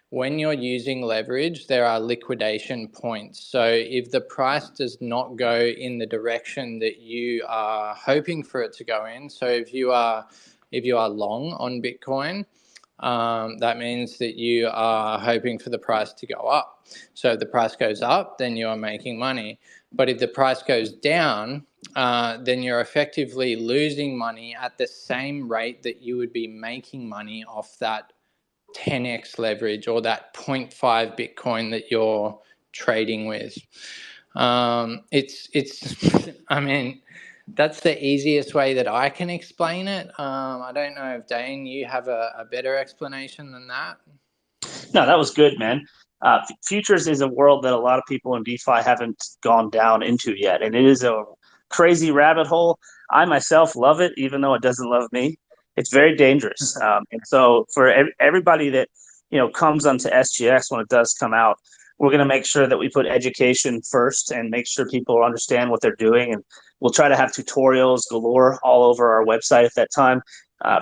when you're using leverage, there are liquidation points. So if the price does not go in the direction that you are hoping for it to go in, so if you are long on Bitcoin, that means that you are hoping for the price to go up. So if the price goes up, then you are making money. But if the price goes down, then you're effectively losing money at the same rate that you would be making money off that 10x leverage or that 0.5 Bitcoin that you're trading with. I mean, that's the easiest way that I can explain it. I don't know if Dane, you have a better explanation than that. No, that was good, man. Futures is a world that a lot of people in DeFi haven't gone down into yet, and it is a crazy rabbit hole. I myself love it, even though it doesn't love me. It's very dangerous, and so for everybody that comes onto SGX when it does come out, we're going to make sure that we put education first and make sure people understand what they're doing, and we'll try to have tutorials galore all over our website at that time.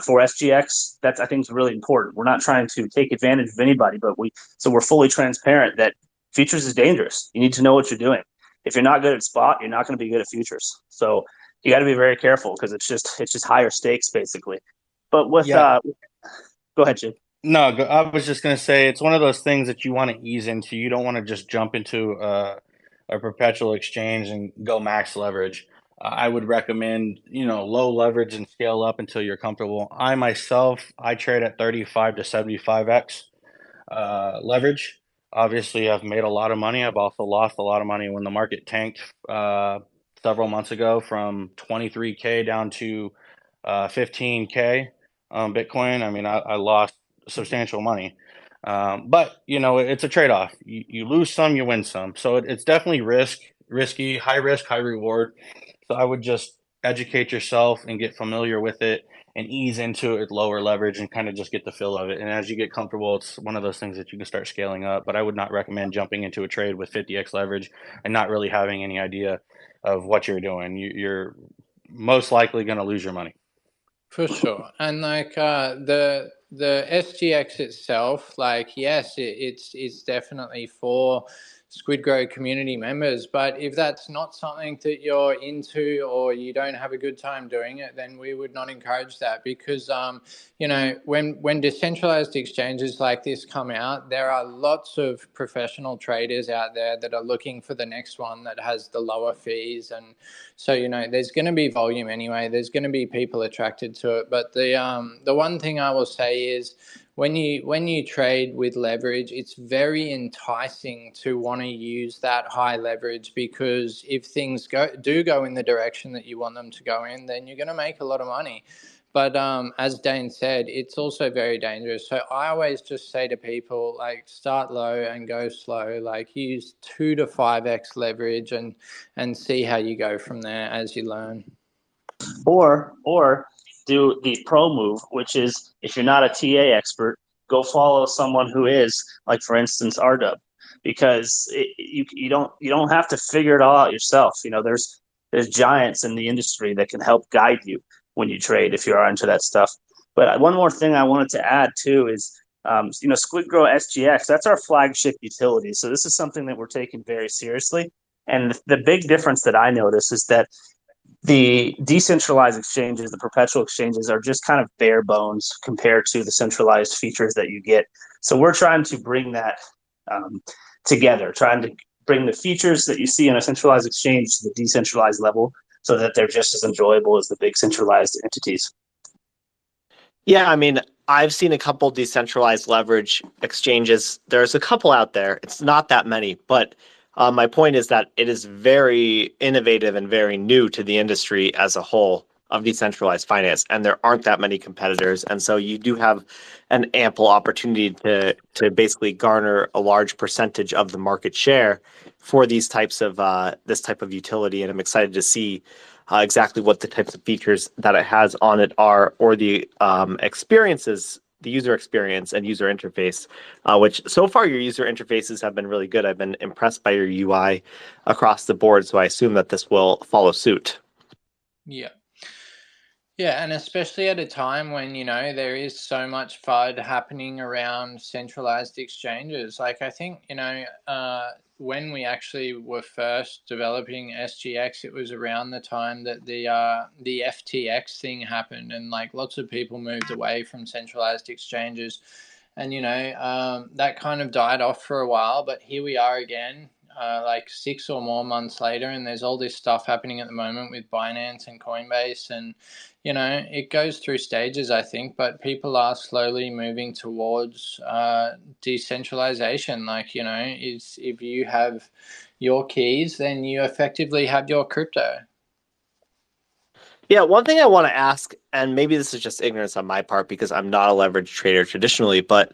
For SGX, that's I think is really important. We're not trying to take advantage of anybody, but we're fully transparent that futures is dangerous. You need to know what you're doing. If you're not good at spot, you're not going to be good at futures. So you got to be very careful because it's just higher stakes basically. But with go ahead, Jim. No, I was just going to say it's one of those things that you want to ease into. You don't want to just jump into a perpetual exchange and go max leverage. I would recommend, low leverage and scale up until you're comfortable. I trade at 35 to 75x leverage. Obviously, I've made a lot of money. I've also lost a lot of money when the market tanked several months ago from 23K down to 15K. Bitcoin. I mean, I lost substantial money. But it's a trade-off. You lose some, you win some. So it's definitely risky, high risk, high reward. So I would just educate yourself and get familiar with it and ease into it, lower leverage, and kind of just get the feel of it. And as you get comfortable, it's one of those things that you can start scaling up. But I would not recommend jumping into a trade with 50x leverage and not really having any idea of what you're doing. You're most likely going to lose your money. For sure. And like the SGX itself, like yes, it's definitely for SquidGrow community members, but if that's not something that you're into or you don't have a good time doing it, then we would not encourage that, because when decentralized exchanges like this come out, there are lots of professional traders out there that are looking for the next one that has the lower fees. And so, there's going to be volume anyway. There's going to be people attracted to it. But the one thing I will say is, when you trade with leverage, it's very enticing to want to use that high leverage, because if things do go in the direction that you want them to go in, then you're going to make a lot of money. But as Dane said, it's also very dangerous. So I always just say to people, like, start low and go slow. Like, use 2 to 5x leverage and see how you go from there as you learn. Or do the pro move, which is, if you're not a TA expert, go follow someone who is, like for instance RW, because you don't have to figure it all out yourself. There's giants in the industry that can help guide you when you trade if you are into that stuff. But one more thing I wanted to add too is, SquidGrow SGX, that's our flagship utility. So this is something that we're taking very seriously. And the big difference that I notice is that the decentralized exchanges, the perpetual exchanges, are just kind of bare bones compared to the centralized features that you get. So we're trying to bring that together, trying to bring the features that you see in a centralized exchange to the decentralized level, so that they're just as enjoyable as the big centralized entities. Yeah, I mean, I've seen a couple decentralized leverage exchanges. There's a couple out there. It's not that many, but my point is that it is very innovative and very new to the industry as a whole of decentralized finance, and there aren't that many competitors. And so you do have an ample opportunity to basically garner a large percentage of the market share for these types of this type of utility. And I'm excited to see exactly what the types of features that it has on it are, or the experiences, the user experience and user interface, which so far your user interfaces have been really good. I've been impressed by your UI across the board, so I assume that this will follow suit. Yeah. Yeah, and especially at a time when, there is so much FUD happening around centralized exchanges. Like, I think, when we actually were first developing SGX, it was around the time that the FTX thing happened, and like lots of people moved away from centralized exchanges. And, that kind of died off for a while, but here we are again, like 6 or more months later, and there's all this stuff happening at the moment with Binance and Coinbase. And it goes through stages, I think, but people are slowly moving towards decentralization. Like, if you have your keys, then you effectively have your crypto. Yeah, one thing I want to ask, and maybe this is just ignorance on my part because I'm not a leverage trader traditionally, but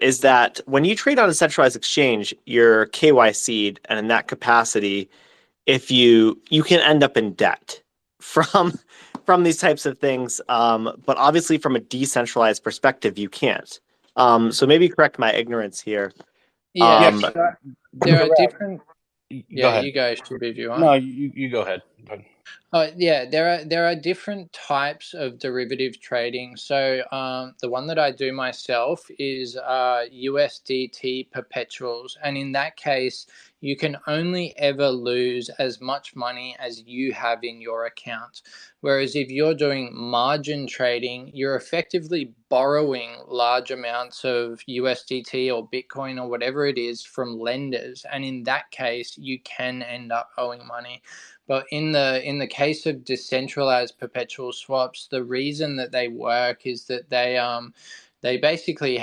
is that when you trade on a centralized exchange, you're KYC'd, and in that capacity, if you can end up in debt from these types of things. But obviously, from a decentralized perspective, you can't. So maybe correct my ignorance here. Yeah, Yes. there are different. Go Yeah, ahead. you go, Shib, if you want. No, you go ahead. Go ahead. Yeah, there are different types of derivative trading. So the one that I do myself is USDT perpetuals, and in that case, you can only ever lose as much money as you have in your account. Whereas if you're doing margin trading, you're effectively borrowing large amounts of USDT or Bitcoin or whatever it is from lenders, and in that case, you can end up owing money. But in the case of decentralized perpetual swaps, the reason that they work is that they basically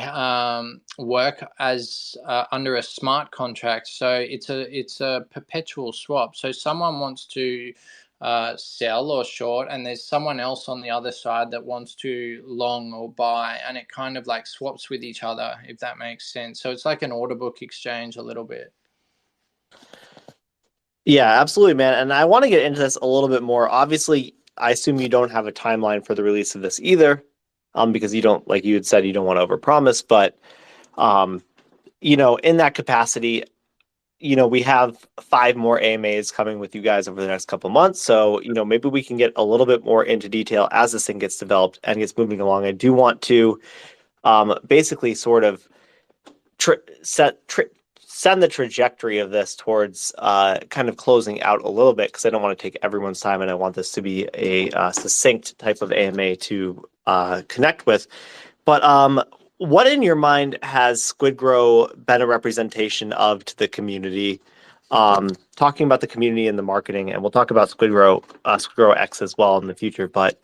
work as under a smart contract. So it's a perpetual swap. So someone wants to sell or short, and there's someone else on the other side that wants to long or buy, and it kind of like swaps with each other, if that makes sense. So it's like an order book exchange a little bit. Yeah, absolutely, man. And I want to get into this a little bit more. Obviously, I assume you don't have a timeline for the release of this either, because you don't, like you had said, you don't want to overpromise. But, in that capacity, we have 5 more AMAs coming with you guys over the next couple of months. So, maybe we can get a little bit more into detail as this thing gets developed and gets moving along. I do want to basically sort of send the trajectory of this towards kind of closing out a little bit, because I don't want to take everyone's time, and I want this to be a succinct type of AMA to connect with. But what in your mind has SquidGrow been a representation of to the community? Talking about the community and the marketing, and we'll talk about SquidGrow X as well in the future. But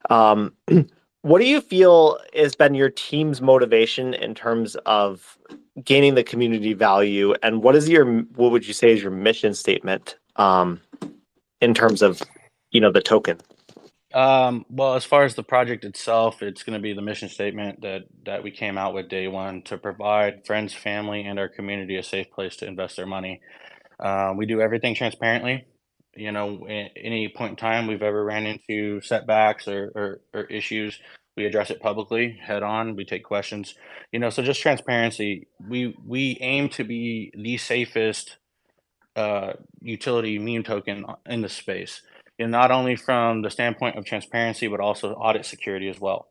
what do you feel has been your team's motivation in terms of gaining the community value, and what would you say is your mission statement in terms of the token? Well, as far as the project itself, it's going to be the mission statement that we came out with day one, to provide friends, family, and our community a safe place to invest their money. We do everything transparently. At any point in time we've ever ran into setbacks or issues, we address it publicly, head on. We take questions. So just transparency. We aim to be the safest utility meme token in the space, not only from the standpoint of transparency, but also audit security as well.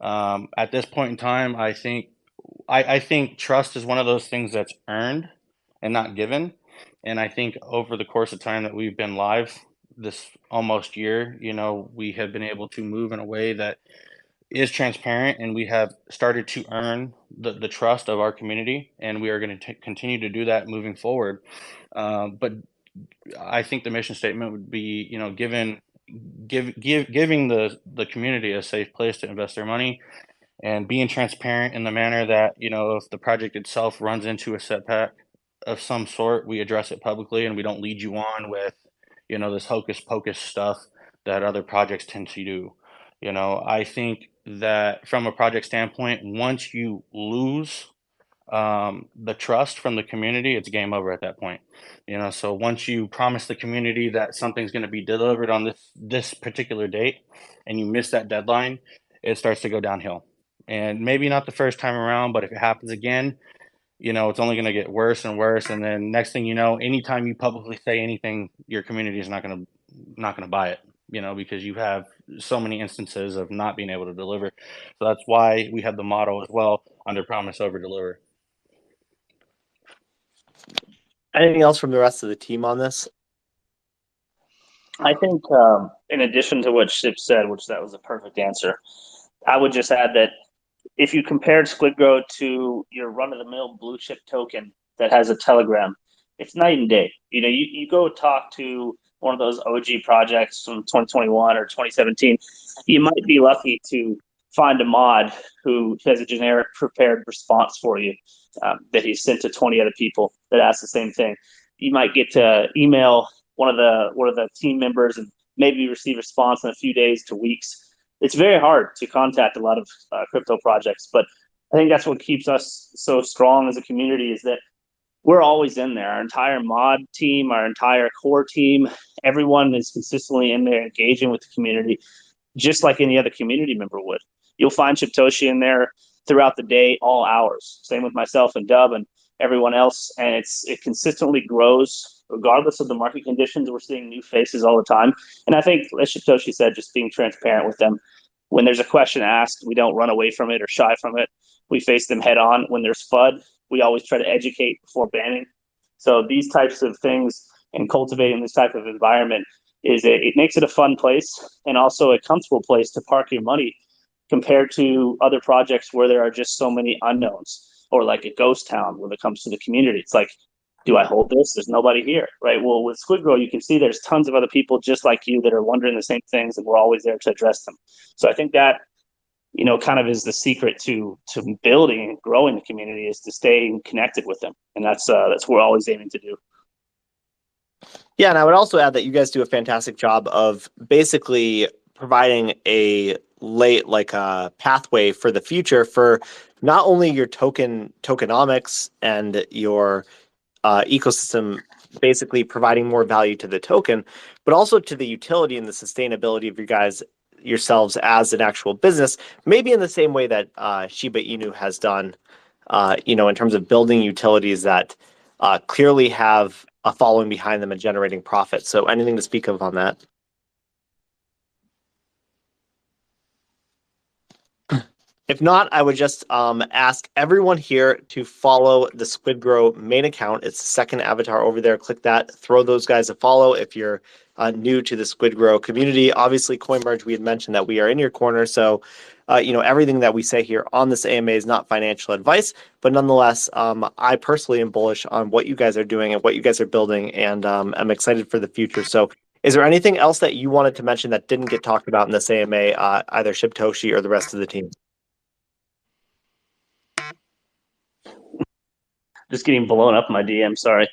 At this point in time, I think trust is one of those things that's earned and not given. And I think over the course of time that we've been live this almost year, we have been able to move in a way that is transparent, and we have started to earn the trust of our community, and we are going to continue to do that moving forward. But I think the mission statement would be, giving the community a safe place to invest their money, and being transparent in the manner that, if the project itself runs into a setback of some sort, we address it publicly, and we don't lead you on with, this hocus pocus stuff that other projects tend to do. I think that from a project standpoint, once you lose the trust from the community, it's game over at that point. So once you promise the community that something's going to be delivered on this particular date, and you miss that deadline, it starts to go downhill. And maybe not the first time around, but if it happens again, it's only going to get worse and worse. And then next thing you know, anytime you publicly say anything, your community is not going to buy it, because you have so many instances of not being able to deliver. So that's why we have the motto as well: under promise, over deliver. Anything else from the rest of the team on this? I think in addition to what Ship said, which that was a perfect answer, I would just add that if you compared SquidGrow to your run-of-the-mill blue chip token that has a Telegram, it's night and day. You go talk to one of those OG projects from 2021 or 2017, you might be lucky to find a mod who has a generic prepared response for you that he's sent to 20 other people that ask the same thing. You might get to email one of the team members and maybe receive a response in a few days to weeks. It's very hard to contact a lot of crypto projects, but I think that's what keeps us so strong as a community, is that we're always in there. Our entire mod team, our entire core team, everyone is consistently in there engaging with the community, just like any other community member would. You'll find Chiptoshi in there throughout the day, all hours. Same with myself and Dub and everyone else. And it consistently grows regardless of the market conditions. We're seeing new faces all the time. And I think, as Chiptoshi said, just being transparent with them. When there's a question asked, we don't run away from it or shy from it. We face them head on. When there's FUD, we always try to educate before banning. So these types of things and cultivating this type of environment it makes it a fun place and also a comfortable place to park your money compared to other projects where there are just so many unknowns, or like a ghost town when it comes to the community. It's like, do I hold this? There's nobody here, right? Well, with SquidGrow, you can see there's tons of other people just like you that are wondering the same things, and we're always there to address them. So I think that, kind of is the secret to building and growing the community, is to stay connected with them. And that's what we're always aiming to do. Yeah, and I would also add that you guys do a fantastic job of basically providing a pathway for the future for not only your tokenomics and your ecosystem, basically providing more value to the token, but also to the utility and the sustainability of yourselves as an actual business, maybe in the same way that Shiba Inu has done, in terms of building utilities that clearly have a following behind them and generating profit. So anything to speak of on that? If not, I would just ask everyone here to follow the SquidGrow main account. It's the second avatar over there. Click that. Throw those guys a follow if you're new to the SquidGrow community. Obviously, CoinMerge, we had mentioned that we are in your corner. So, everything that we say here on this AMA is not financial advice, but nonetheless, I personally am bullish on what you guys are doing and what you guys are building, and I'm excited for the future. So, is there anything else that you wanted to mention that didn't get talked about in this AMA, either Shibtoshi or the rest of the team? Just getting blown up in my DM. Sorry.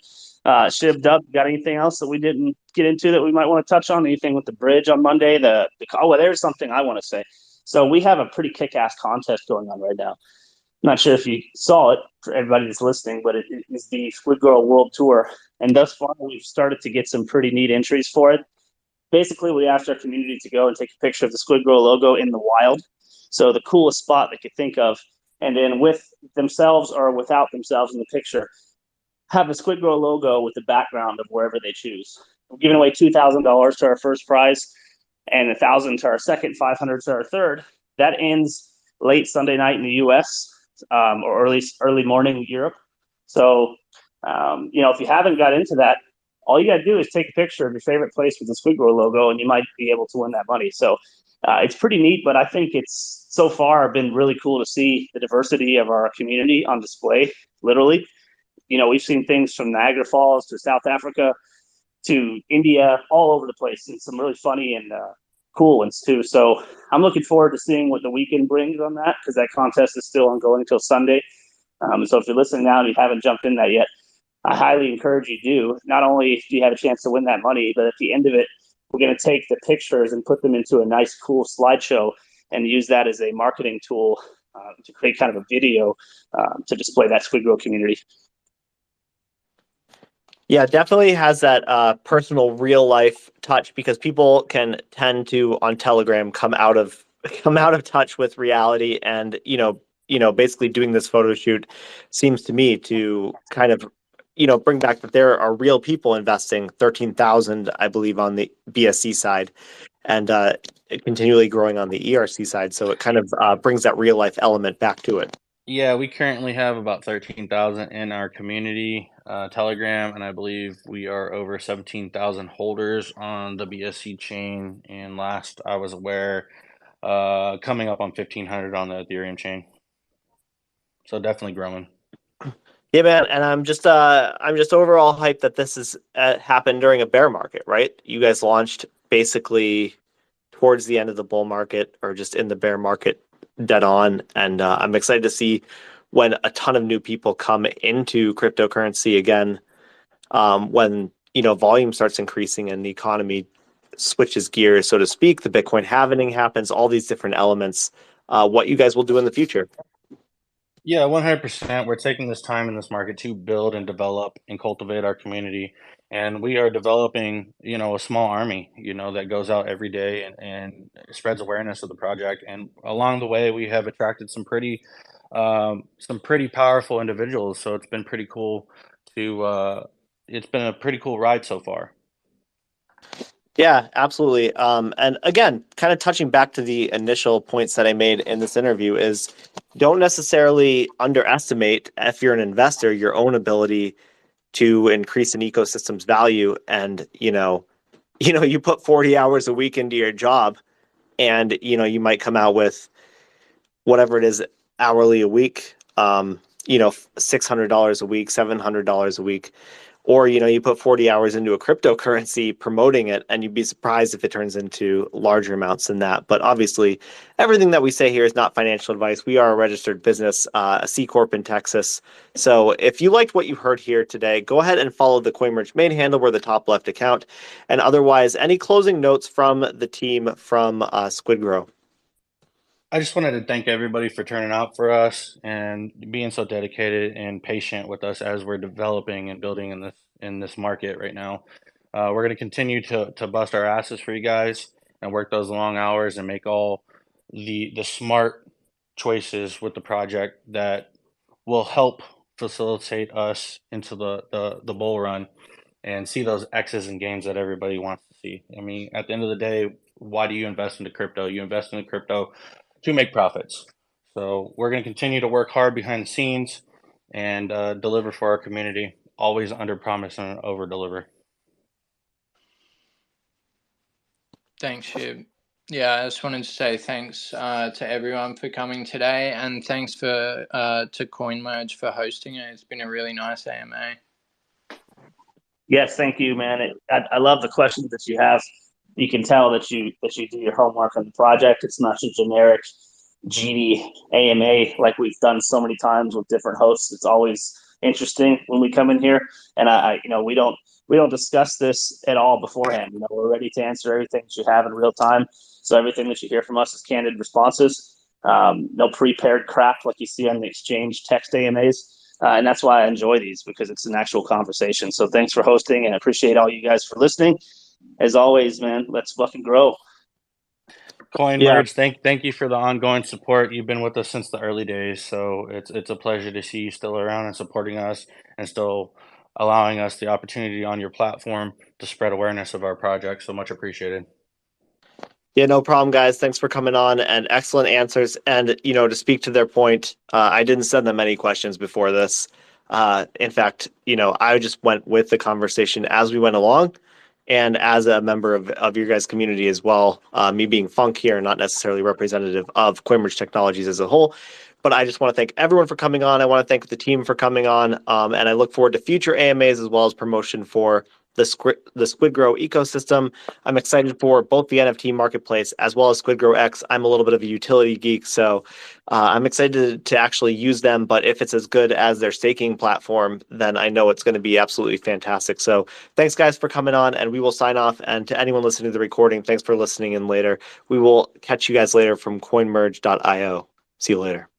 Shiv, Dub, got anything else that we didn't get into that we might want to touch on? Anything with the bridge on Monday? There's something I want to say. So we have a pretty kick-ass contest going on right now. I'm not sure if you saw it for everybody that's listening, but it is the SquidGrow World Tour. And thus far, we've started to get some pretty neat entries for it. Basically, we asked our community to go and take a picture of the SquidGrow logo in the wild. So the coolest spot they could think of, and then with themselves or without themselves in the picture, have the SquidGrow logo with the background of wherever they choose. We're giving away $2,000 to our first prize and $1,000 to our second, $500 to our third. That ends late Sunday night in the U.S. Or early morning Europe. So, if you haven't got into that, all you got to do is take a picture of your favorite place with the SquidGrow logo, and you might be able to win that money. So it's pretty neat, but I think it's so far been really cool to see the diversity of our community on display, literally. We've seen things from Niagara Falls to South Africa to India, all over the place, and some really funny and cool ones too. So I'm looking forward to seeing what the weekend brings on that, because that contest is still ongoing until Sunday. So if you're listening now and you haven't jumped in that yet, I highly encourage you do. Not only do you have a chance to win that money, but at the end of it, we're going to take the pictures and put them into a nice, cool slideshow and use that as a marketing tool to create kind of a video to display that SquidGrow community. Yeah, it definitely has that personal, real life touch, because people can tend to on Telegram come out of touch with reality, and basically doing this photo shoot seems to me to kind of bring back that there are real people investing 13,000, I believe, on the BSC side, and continually growing on the ERC side. So it kind of brings that real life element back to it. Yeah, we currently have about 13,000 in our community Telegram, and I believe we are over 17,000 holders on the BSC chain. And last I was aware, coming up on 1,500 on the Ethereum chain. So definitely growing. Yeah, man, and I'm just overall hyped that this has happened during a bear market, right? You guys launched basically towards the end of the bull market, or just in the bear market dead on, and I'm excited to see when a ton of new people come into cryptocurrency again, when volume starts increasing and the economy switches gears, so to speak. The Bitcoin halving happens, all these different elements. What you guys will do in the future? Yeah, 100%. We're taking this time in this market to build and develop and cultivate our community. And we are developing, a small army, that goes out every day and spreads awareness of the project. And along the way, we have attracted some pretty powerful individuals. So it's been pretty cool it's been a pretty cool ride so far. Yeah, absolutely. And again, kind of touching back to the initial points that I made in this interview, is don't necessarily underestimate, if you're an investor, your own ability to increase an ecosystem's value. And you put 40 hours a week into your job, and you might come out with whatever it is hourly a week, $600 a week, $700 a week. Or, you put 40 hours into a cryptocurrency promoting it, and you'd be surprised if it turns into larger amounts than that. But obviously, everything that we say here is not financial advice. We are a registered business, a C Corp in Texas. So if you liked what you heard here today, go ahead and follow the CoinMerge main handle. We're the top left account. And otherwise, any closing notes from the team from SquidGrow? I just wanted to thank everybody for turning out for us and being so dedicated and patient with us as we're developing and building in this market right now. We're going to continue to bust our asses for you guys and work those long hours and make all the smart choices with the project that will help facilitate us into the bull run and see those X's and gains that everybody wants to see. I mean, at the end of the day, why do you invest into crypto? You invest into crypto to make profits. So we're going to continue to work hard behind the scenes and deliver for our community. Always under promise and over deliver. Thanks, Shib. Yeah, I just wanted to say thanks to everyone for coming today, and thanks to CoinMerge for hosting it. It's been a really nice AMA. Yes, thank you, man. I love the questions that you have. You can tell that you do your homework on the project. It's not just generic GD AMA like we've done so many times with different hosts. It's always interesting when we come in here, and we don't discuss this at all beforehand. We're ready to answer everything that you have in real time. So everything that you hear from us is candid responses. No prepared crap like you see on the exchange text AMAs. And that's why I enjoy these, because it's an actual conversation. So thanks for hosting, and I appreciate all you guys for listening. As always, man, let's fucking grow. CoinMerge, thank you for the ongoing support. You've been with us since the early days, so it's a pleasure to see you still around and supporting us and still allowing us the opportunity on your platform to spread awareness of our project. So much appreciated. Yeah, no problem, guys. Thanks for coming on, and excellent answers. And, to speak to their point, I didn't send them any questions before this. In fact, I just went with the conversation as we went along, and as a member of your guys' community as well, me being Funk here, not necessarily representative of CoinMerge Technologies as a whole. But I just want to thank everyone for coming on. I want to thank the team for coming on, and I look forward to future AMAs as well as promotion for the SquidGrow ecosystem. I'm excited for both the NFT marketplace as well as SquidGrow X. I'm a little bit of a utility geek, so I'm excited to actually use them. But if it's as good as their staking platform, then I know it's going to be absolutely fantastic. So thanks, guys, for coming on, and we will sign off. And to anyone listening to the recording, thanks for listening in later. We will catch you guys later from CoinMerge.io. See you later.